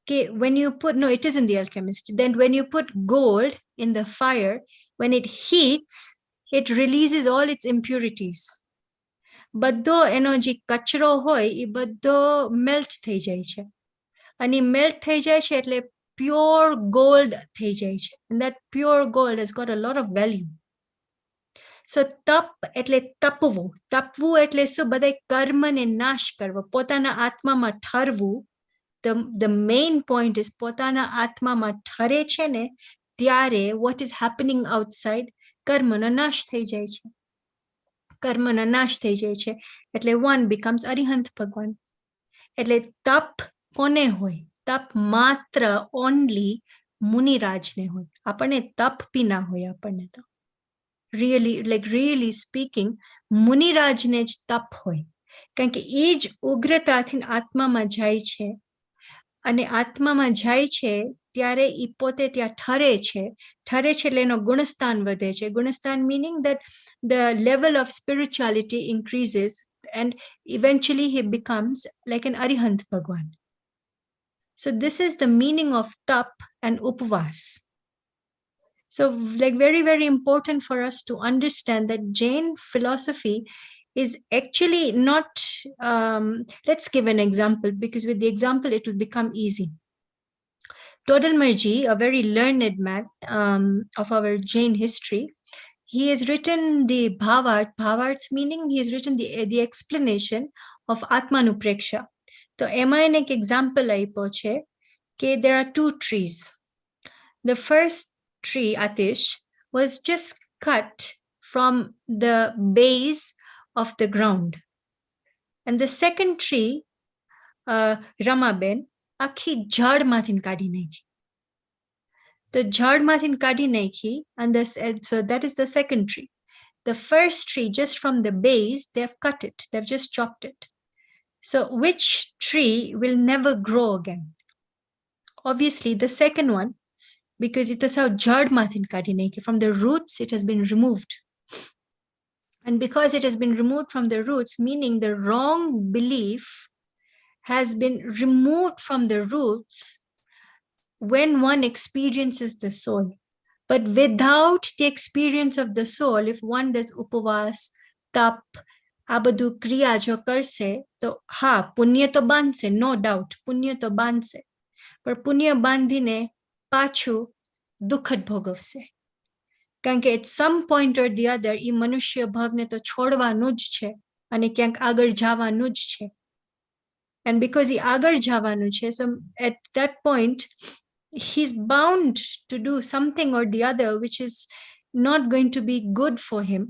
Okay, when you put, no, it isn't the Alchemist. Then when you put gold in the fire, when it heats, it releases all its impurities. બધો એનો જે કચરો હોય એ બધો melt થઈ જાય છે, અને મેલ્ટ થઈ જાય છે એટલે pure gold થઈ જાય છે, and that pure gold has got a lot of value. So તપ એટલે તપવું એટલે શું? બધાય કર્મને નાશ કરવો, પોતાના આત્મામાં ઠરવું. The main point is પોતાના આત્મામાં ઠરે છે ને ત્યારે what is happening outside, કર્મનો નાશ થઈ જાય છે. કર્મનો નાશ થઈ જાય છે એટલે one becomes અરિહંત ભગવાન. એટલે તપ કોને હોય? તપ માત્ર only મુનિરાજને હોય, આપણને તપ બી ના હોય આપણને તો. really speaking, મુનિરાજને જ તપ હોય, કારણ કે એ જ ઉગ્રતાથી આત્મામાં જાય છે, અને આત્મામાં જાય છે ત્યારે એ પોતે ત્યાં ઠરે છે એટલે એનો ગુણસ્થાન વધે છે. ગુણસ્થાન meaning that the level of spirituality increases and eventually he becomes like an Arihant Bhagwan. So this is the meaning of tap and upavas. So like very, very important for us to understand that Jain philosophy is actually not, let's give an example, because with the example it will become easy. Todalmarji, a very learned man of our Jain history, he has written the Bhavarth meaning he has written the explanation of Atmanupreksha. So એમાં એને એક example આપ્યો છે કે there are two trees. The first tree, Atish, was just cut from the base of the ground. And the second tree, Ramaben, આખી ઝાડમાંથી કાઢી નાખી. The ઝાડમાંથી કાઢી નાખી, and so that is the second tree. The first tree, just from the base, they have cut it. They've just chopped it. So which tree will never grow again? Obviously, the second one, because it is how ઝાડમાંથી કાઢી નાખી. From the roots, it has been removed. And because it has been removed from the roots, meaning the wrong belief has been removed from the roots when one experiences the soul. But without the experience of the soul, if one does upavas, tap, abadu kriya jo karse, to ha, punya to bandse, no doubt, punya to bandse. But punya bandhine pachu dukhad bhogavse. કારણ કે at some point or the other, ઈ મનુષ્ય ભાવને તો છોડવાનું જ છે અને ક્યાંક આગળ જવાનું જ છે. And because he આગળ જવાનું છે, so at that point, he's bound to do something or the other which is not going to be good for him.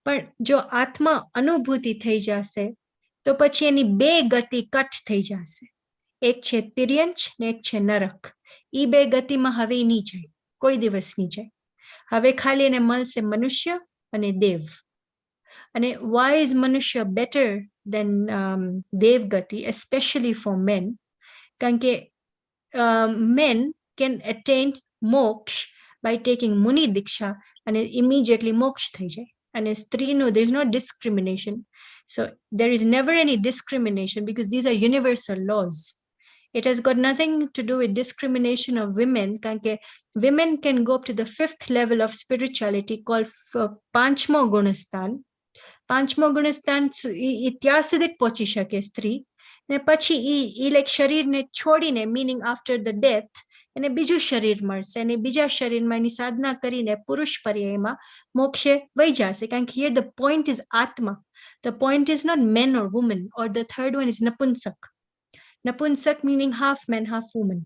પણ જો આત્મા અનુભૂતિ થઈ જશે તો પછી એની બે ગતિ કટ થઈ જશે. એક છે તિર્યંચ ને એક છે નરક. ઈ બે ગતિમાં હવે નહીં જાય, કોઈ દિવસ નહીં જાય. હવે ખાલી એને મળશે મનુષ્ય અને દેવ. અને why is મનુષ્ય better than દેવ ગતિ, especially for men? કારણ કે men can attain moksha by taking muni diksha, and immediately moksha થઈ જાય. And as strino, there is no discrimination. So there is never any discrimination because these are universal laws. It has got nothing to do with discrimination of women. Women can go up to the 5th level of spirituality called Panchmo Gunastan. Panchmo Gunastan, ત્યાં સુધી જ પહોંચી શકે સ્ત્રી. ને પછી ઈ like શરીરને છોડીને, meaning after the death, એને બીજું શરીર મળશે અને બીજા શરીરમાં એની સાધના કરીને પુરુષ પર્યાયમાં મોક્ષે વહી જશે. કારણ કે here the point is atma. The point is not men or women, or the third one is napunsak. Napunsak meaning half man, half woman.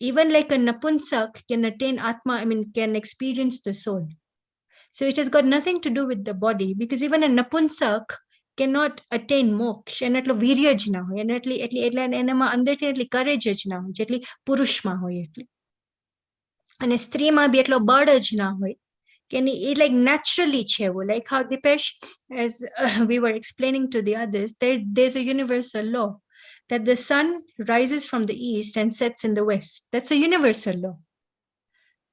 Even like a napunsak can attain atma, can experience the soul. So it has got nothing to do with the body, because even a napunsak cannot attain moksha. And એટલો વીર્ય જ ના હોય, એટલે એનામાં અંદરથી એટલી courage જ ના હોય જેટલી પુરુષમાં હોય એટલી. અને સ્ત્રીમાં બી એટલો બળ જ ના હોય કે it like naturally છે એવું. Like how Dipesh, as we were explaining to the others, there's a universal law that the sun rises from the east and sets in the west. That's a universal law.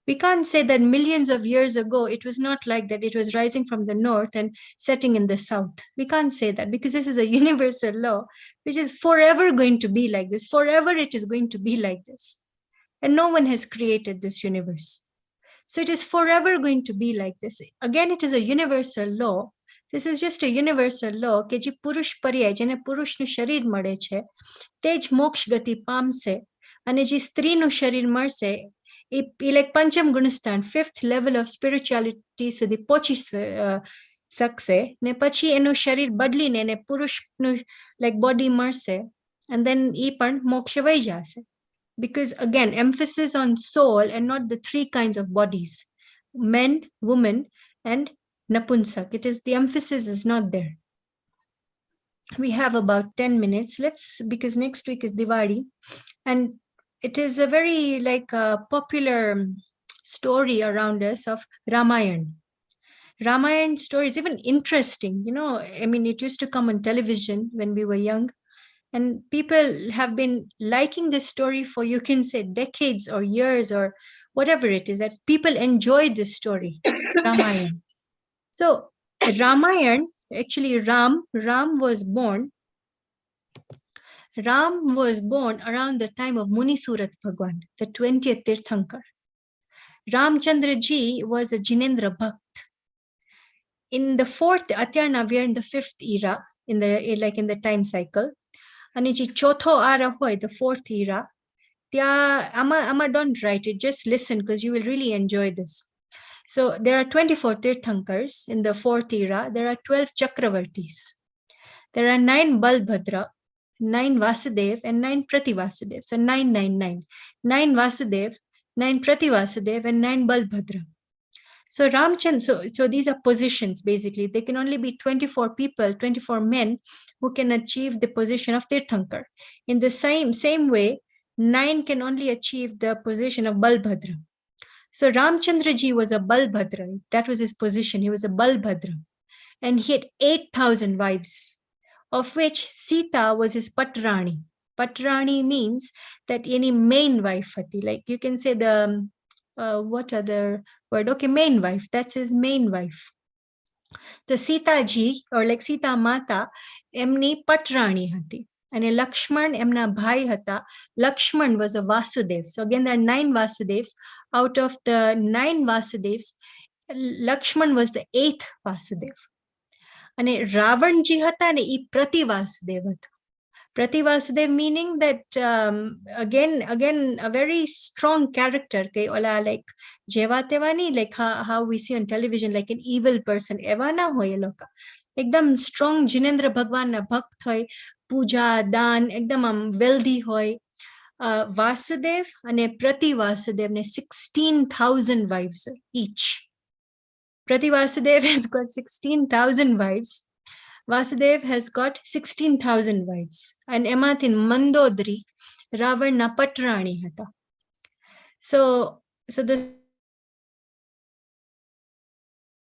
We can't say that millions of years ago it was not like that. It was rising from the north and setting in the south. We can't say that because this is a universal law which is forever going to be like this. Forever it is going to be like this. And no one has created this universe. So it is forever going to be like this. Again, it is a universal law. This is just a universal law કે જે પુરુષ પર્યાય, જેને પુરુષનું શરીર મળે છે તે જ મોક્ષ ગતિ પામશે, અને જે સ્ત્રીનું શરીર મળશે એ like પંચમ ગુણસ્થાન, 5th level of spirituality સુધી પહોંચી શકશે. ને પછી એનું શરીર બદલીને એને પુરુષનું like body મળશે, and then એ પણ મોક્ષ વહી જશે. Because again, emphasis on soul and not the 3 kinds of bodies, men, woman, and napunsak. The emphasis is not there. We have about 10 minutes. Because next week is Diwali, and it is a very popular story around us of Ramayana. Ramayana story is even interesting. I mean, it used to come on television when we were young, and people have been liking this story for, you can say, decades or years or whatever it is, that people enjoy this story, Ramayana. So Ramayana, actually Ram was born around the time of Munisurat Bhagwan, the 20th Tirthankar. Ramchandra ji was a Jinendra Bhakt. In the fourth Atyana, we are in the fifth era, in the time cycle. And ji chotho ara hoy, the fourth era. Ama don't write it, just listen, because you will really enjoy this. So there are 24 Tirthankars in the fourth era. There are 12 Chakravartis. There are 9 Balbhadra, 9 Vasudev, and 9 Prativasudev. So 999. 9 Vasudev, 9 Prativasudev, and 9 Balbhadra. So Ramchandra, so these are positions basically. They can only be 24 people, 24 men who can achieve the position of Tirthankar. In the same way, 9 can only achieve the position of Balbhadra. So Ramchandra ji was a Balbhadra. That was his position. He was a Balbhadra. And he had 8,000 wives, of which Sita was his Patrani. Patrani means that any main wife, like you can say the, what other word? Okay, main wife. That's his main wife. So Sita ji, or like Sita Mata, emni Patrani hati. And Lakshman emna bhai hata. Lakshman was a Vasudev. So again, there are 9 Vasudevs. Out of the 9 Vasudevs, Lakshman was the 8th Vasudev. And Ravan ji hata and e Prati Vasudev hata. Prati Vasudev meaning that again a very strong character, like Jeva Tevani, like how we see on television, like an evil person. Evana hoy loka. Ekdam strong Jinendra Bhagwan na bhakt hoy, puja, dan, ekdam wealthy hoy. Vasudev and Prati Vasudev ne 16,000 wives each. Prati Vasudev has got 16,000 wives. Vasudev has got 16,000 wives. And emat in Mandodri, Ravana Patrani hata. So the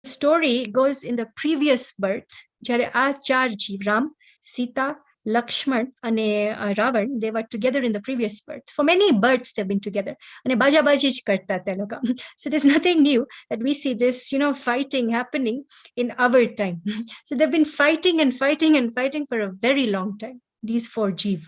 story goes in the previous birth, jare aa 4 jeev, Ram, Sita, Lakshman and Ravan, they were together in the previous birth. For many births, they've been together. And baja baji karta tha loka. So there's nothing new that we see this, fighting happening in our time. So they've been fighting and fighting and fighting for a very long time, these 4 jeev.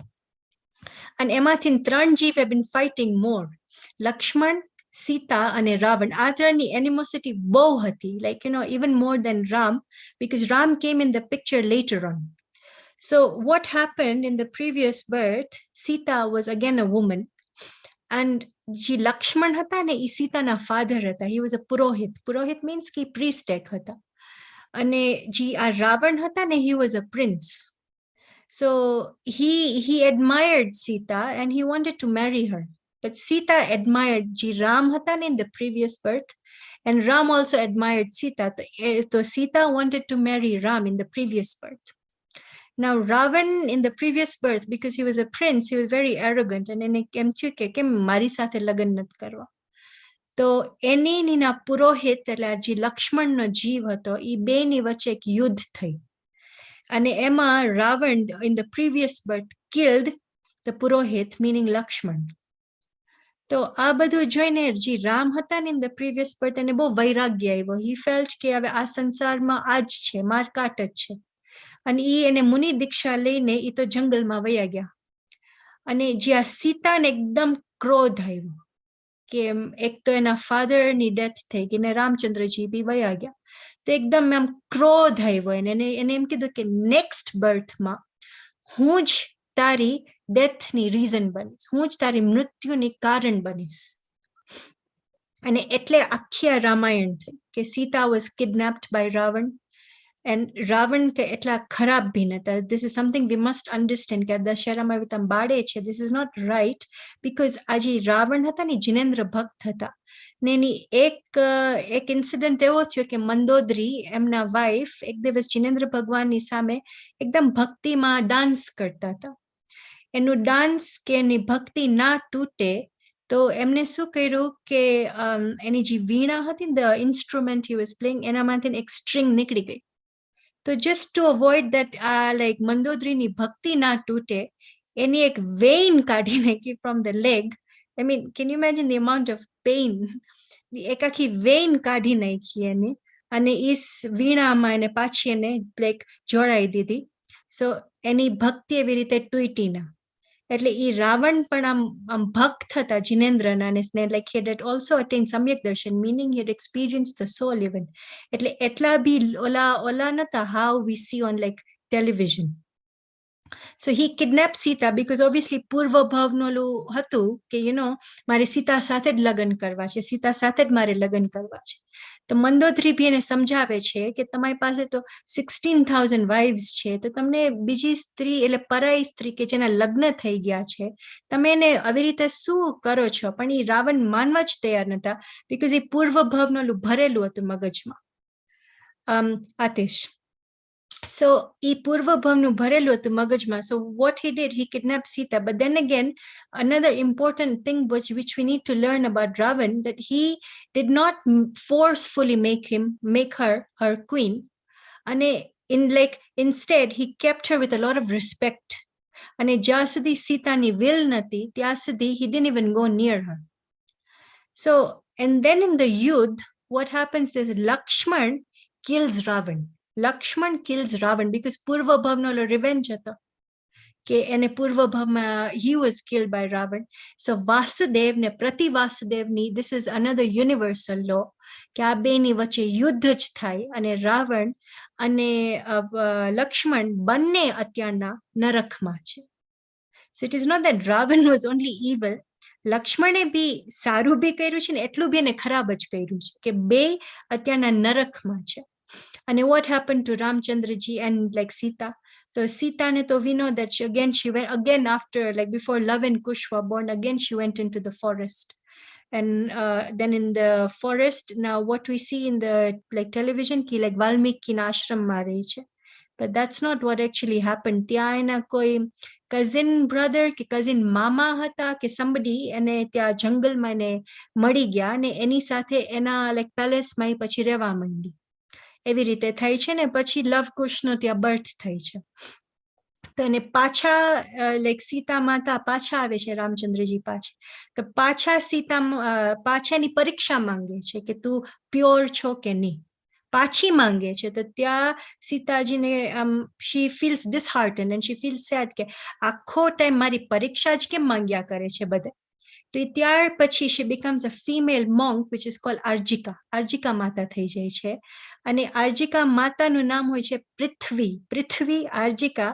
And emathin 3 jeev have been fighting more. Lakshman, Sita and Ravan. Atrani animosity bow hati, like, even more than Ram, because Ram came in the picture later on. So what happened in the previous birth, Sita was again a woman, and ji Lakshman hata ne Sita na father hata. He was a Purohit. Purohit means ki priest ek hata. Ane ji Ravan hata ne, he was a prince. So he admired Sita and he wanted to marry her. But Sita admired ji Ram hata ne in the previous birth, and Ram also admired Sita. So Sita wanted to marry Ram in the previous birth. Now, Ravan in the previous birth, because he was a prince, he was very arrogant. And એને કેમ થયું કે મારી સાથે લગ્ન નથી કરવા. તો એની નીના પુરોહિત, એટલે જે લક્ષ્મણનો જીવ હતો, એ બેની વચ્ચે એક યુદ્ધ થઈ. અને એમાં Ravan in the previous birth killed the Purohit, meaning Lakshman. તો આ બધું જોઈને જે રામ હતા ને in the previous birth, એને બહુ વૈરાગ્ય આવ્યો. He felt કે હવે આ સંસારમાં આ જ છે, મારકાટ જ છે. અને એને મુનિ દીક્ષા લઈને એ તો જંગલમાં વયા ગયા. અને જે આ સીતાને એકદમ ક્રોધ આવ્યો કે એક તો એના ફાધરની ડેથ થઈ ગઈ ને રામચંદ્રજી બી વયા ગયા. તો એકદમ આમ ક્રોધ આવ્યો એને એમ કીધું કે નેક્સ્ટ બર્થમાં હું જ તારી ડેથની રીઝન બનીશ, હું જ તારી મૃત્યુની કારણ બનીશ. અને એટલે આખી રામાયણ થઈ કે Sita was kidnapped by Ravan. And Ravan ke etla kharab bhi nata. This is something we must understand. Ke Dashera ma vitam bade che. This is not right, because aji Ravan hata ni Jinendra Bhakt hata. Neni ek incident evo thyo ke Mandodri, emna wife, ek દિવસ Jinendra Bhagwan ni same ekdam bhakti ma dance karta ta. એનું dance કે એની ભક્તિ ના તૂટે તો એમને શું કર્યું કે એની જે વીણા હતી ને, the instrument he was playing, એનામાંથી એક સ્ટ્રિંગ નીકળી ગઈ. તો just to avoid that like મંદોદરીની ભક્તિ ના તૂટે, એની એક વેઇન કાઢી નાખી from the leg. I mean, can you imagine the amount of pain? એક આખી વેઇન કાઢી નાખી એની, અને એ વીણામાં એને પાછી એને લાઈક જોડાઈ દીધી. સો એની ભક્તિ એવી રીતે તૂટી ના. એટલે એ રાવણ પણ આમ ભક્ત હતા જિનેન્દ્રના, અને like he had also attain સમ્યક દર્શન, meaning he had experience the soul even. એટલે એટલા બી ઓલા નતા how we see on like television. So he kidnapped Sita because obviously પૂર્વ ભાવનું ઓલું હતું કે મારે સીતા સાથે જ લગ્ન કરવા છે, સીતા સાથે જ મારે લગ્ન કરવા છે. તો મંદોદરી બી એને સમજાવે છે કે તમારી પાસે તો 16,000 વાઇવ્સ છે, તો તમને બીજી સ્ત્રી એટલે પરાઈ સ્ત્રી કે જેના લગ્ન થઈ ગયા છે, તમે એને આવી રીતે શું કરો છો? પણ એ રાવણ માનવા જ તૈયાર નતા, બીકોઝ એ પૂર્વ ભાવનું ઓલું ભરેલું હતું મગજમાં. Atish, so e purva bhavnu bharelu hatu magajma. So what he did, he kidnapped Sita. But then again, another important thing which we need to learn about Ravan, that he did not forcefully make her queen, and instead he kept her with a lot of respect. And જ્યાં સુધી સીતાની will નથી ત્યાં સુધી he didn't even go near her. So, and then in the Yudh, what happens is Lakshman kills Ravan. Lakshman kills Ravan because Purva Bhavno revenge હતો કે એને પૂર્વ ભાવમાં he was killed by Ravan. So Vasudev ને પ્રતિ વાસુદેવની, this is another universal law, કે આ બેની વચ્ચે યુદ્ધ જ થાય, અને રાવણ અને લક્ષ્મણ બંને અત્યારના નરકમાં છે. So it is not that Ravan was only evil. લક્ષ્મણે બી સારું બી કર્યું છે ને એટલું બી એને ખરાબ જ કર્યું છે, કે બે અત્યારના નરકમાં છે. And what happened to Ramchandraji and like Sita? So Sita ne to we know that she went again after, like before Love and Kush were born, again she went into the forest. And then in the forest, now what we see in the like television ki like Valmiki na ashram ma rahi che, but that's not what actually happened. Tya ena koi cousin brother કે cousin મામા હતા કે somebody એને ત્યાં જંગલમાં એને મળી ગયા, અને એની સાથે એના like palace માં પછી રહેવા માંડી. એવી રીતે થાય છે ને પછી લવ કુશનો ત્યાં બર્થ થાય છે. તો એને પાછા લાઈક સીતા માતા પાછા આવે છે રામચંદ્રજી પાછા, તો પાછા સીતા પાછાની પરીક્ષા માંગે છે કે તું પ્યોર છો કે નહીં, પાછી માંગે છે. તો ત્યાં સીતાજીને she feels disheartened and she feels sad કે આખો ટાઈમ મારી પરીક્ષા જ કેમ માંગ્યા કરે છે બધા. તો ત્યાર પછી she becomes a female monk which is called Arjika. Arjika માતા થઈ જાય છે, અને આર્જિકા માતાનું નામ હોય છે પૃથ્વી. પૃથ્વી આર્જિકા,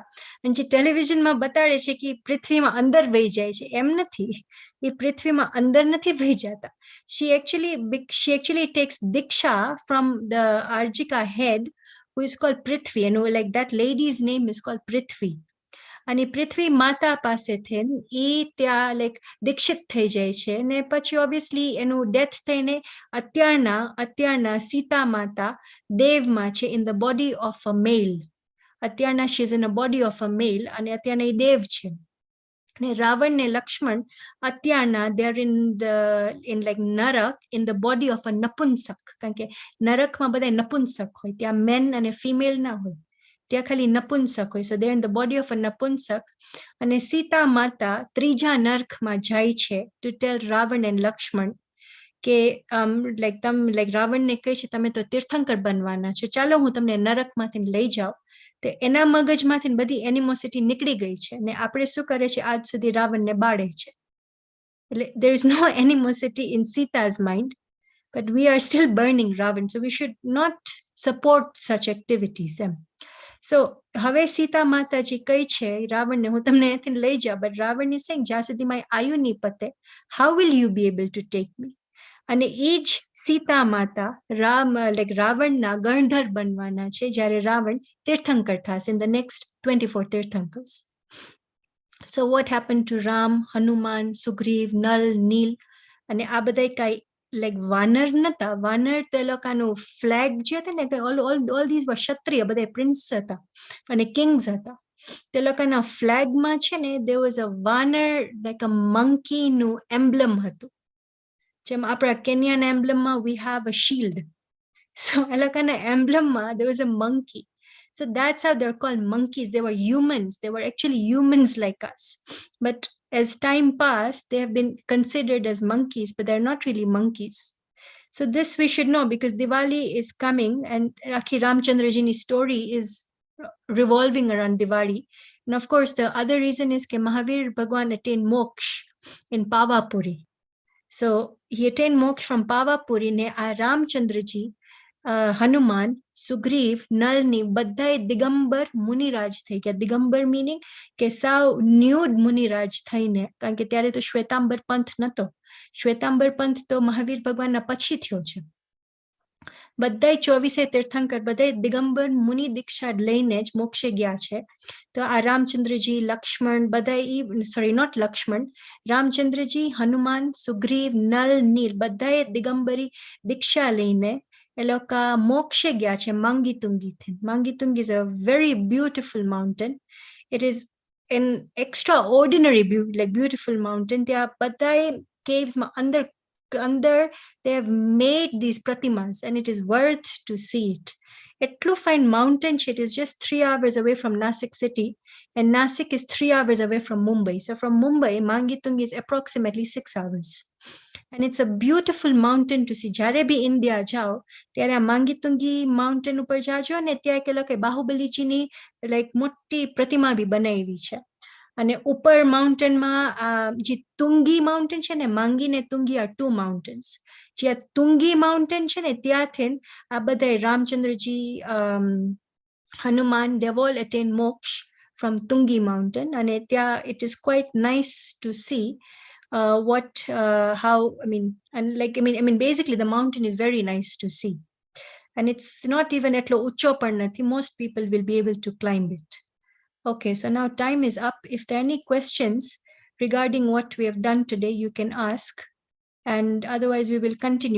અને જે ટેલિવિઝનમાં બતાડે છે કે પૃથ્વીમાં અંદર વહી જાય છે, એમ નથી. એ પૃથ્વીમાં અંદર નથી વહી જાતા. She actually takes diksha from the Arjika head, who is called Prithvi, and like that lady's name is called Prithvi. અને પૃથ્વી માતા પાસેથી એ ત્યાં લાઈક દીક્ષિત થઈ જાય છે, ને પછી ઓબ્વિયસલી એનું ડેથ થઈને અત્યારના સીતા માતા દેવમાં છે, in the body of a male. અત્યારના she is in a body of a male, અને અત્યારના એ દેવ છે. અને રાવણ ને લક્ષ્મણ અત્યારના they are in like નરક in the body of a નપુંસક, કારણ કે નરકમાં બધા નપુંસક હોય, ત્યાં મેન અને ફિમેલ ના હોય, ત્યાં ખાલી નપુંસક હોય. So they're in the body of a નપુંસક. અને સીતા માતા ત્રીજા નરકમાં જાય છે to tell Ravan and Lakshman કે like રાવણને કહે છે તમે તો તીર્થંકર બનવાના છો, ચાલો હું તમને નરકમાંથી લઈ જાઉં. તો એના મગજમાંથી બધી એનિમોસિટી નિકળી ગઈ છે, ને આપણે શું કરે છે આજ સુધી રાવણને બાળે છે. એટલે there is no animosity in Sita's mind, but we are still burning Ravan, so we should not support such activities. So હવે સીતા માતાજી કઈ છે રાવણને હું તમને અહીંથી લઈ જાઉં, but Ravan is saying જ્યાં સુધી મારી આયુ નહીં પતે, how will you be able to take me? અને એ જ સીતા માતા રાવણના ગણધર બનવાના છે જ્યારે રાવણ તીર્થંકર થશે in the next 24 તીર્થંકર્સ. So what happened to Ram, Hanuman, Sugriv, Nal, Neel, અને આ બધા કઈ like વાનર નતા. વાનર તો એ લોકોનું ફ્લેગ જે હતા ને, all these were ક્ષત્રિય, બધા પ્રિન્સ હતા અને કિંગ્સ હતા. તે લોકોના ફ્લેગમાં છે ને there was a વાનર like a monkey નું emblem હતું. જેમ આપણા કેન્યાના એમ્બ્લેમમાં we have a shield. So એ લોકોના એમ્બ્લેમમાં there was a monkey. So that's how they're called monkeys. They were humans. They were actually humans like us. But as time passed, they have been considered as monkeys, but they're not really monkeys. So this we should know because Diwali is coming and Rakhi Ramchandraji's story is revolving around Diwali. And of course, the other reason is that Mahavir Bhagwan attained moksha in Pavapuri. So he attained moksha from Pavapuri ne Ramchandraji, Hanuman, Sugriv, Nalni, બધાય દિગંબર મુનિરાજ થઈ ગયા. Digambar meaning કે સાવ nude Muniraj થઈને, કારણ કે ત્યારે તો શ્વેતાંબર પંથ નતો. શ્વેતાંબર પંથ તો મહાવીર ભગવાનના પછી થયો છે. બધાય 24 તીર્થંકર, બધાય દિગંબર મુનિ દીક્ષા લઈને જ મોક્ષે ગયા છે. તો આ રામચંદ્રજી, લક્ષ્મણ, બધાય સોરી નોટ લક્ષ્મણ, રામચંદ્રજી, હનુમાન, સુગ્રીવ, નલ, નીલ બધાય દિગંબરી દીક્ષા લઈને એ લોકો મોક્ષે ગયા છે માંગીતુંગીથી. માંગીતુંગી is a very beautiful mountain. It is an extraordinary beautiful mountain. ત્યાં બધાય caves માં under they have made these pratimas and it is worth to see it. Etlu fine mountain it is just 3 hours away from Nasik city and Nasik is 3 hours away from Mumbai. So from Mumbai, Mangitung is approximately 6 hours. And it's a beautiful mountain to see. Jare bhi India jao, tyare Mangitungi mountain upar jajo ne ત્યાં કે લોકો બાહુબલીજીની like મોટી પ્રતિમા બી બનાવી છે. અને ઉપર માઉન્ટેનમાં જે તુંગી માઉન્ટેન છે ને, માંગી ને તુંગી are 2 mountains. જે તુંગી માઉન્ટેન છે ને ત્યાંથી આ બધાય Ramchandraji, Hanuman, they have all attained moksha from Tungi mountain. And it is quite nice to see how basically the mountain is very nice to see. And it's not even etlo ucho parnati. Most people will be able to climb it. Okay, so now time is up. If there are any questions regarding what we have done today, you can ask. And otherwise, we will continue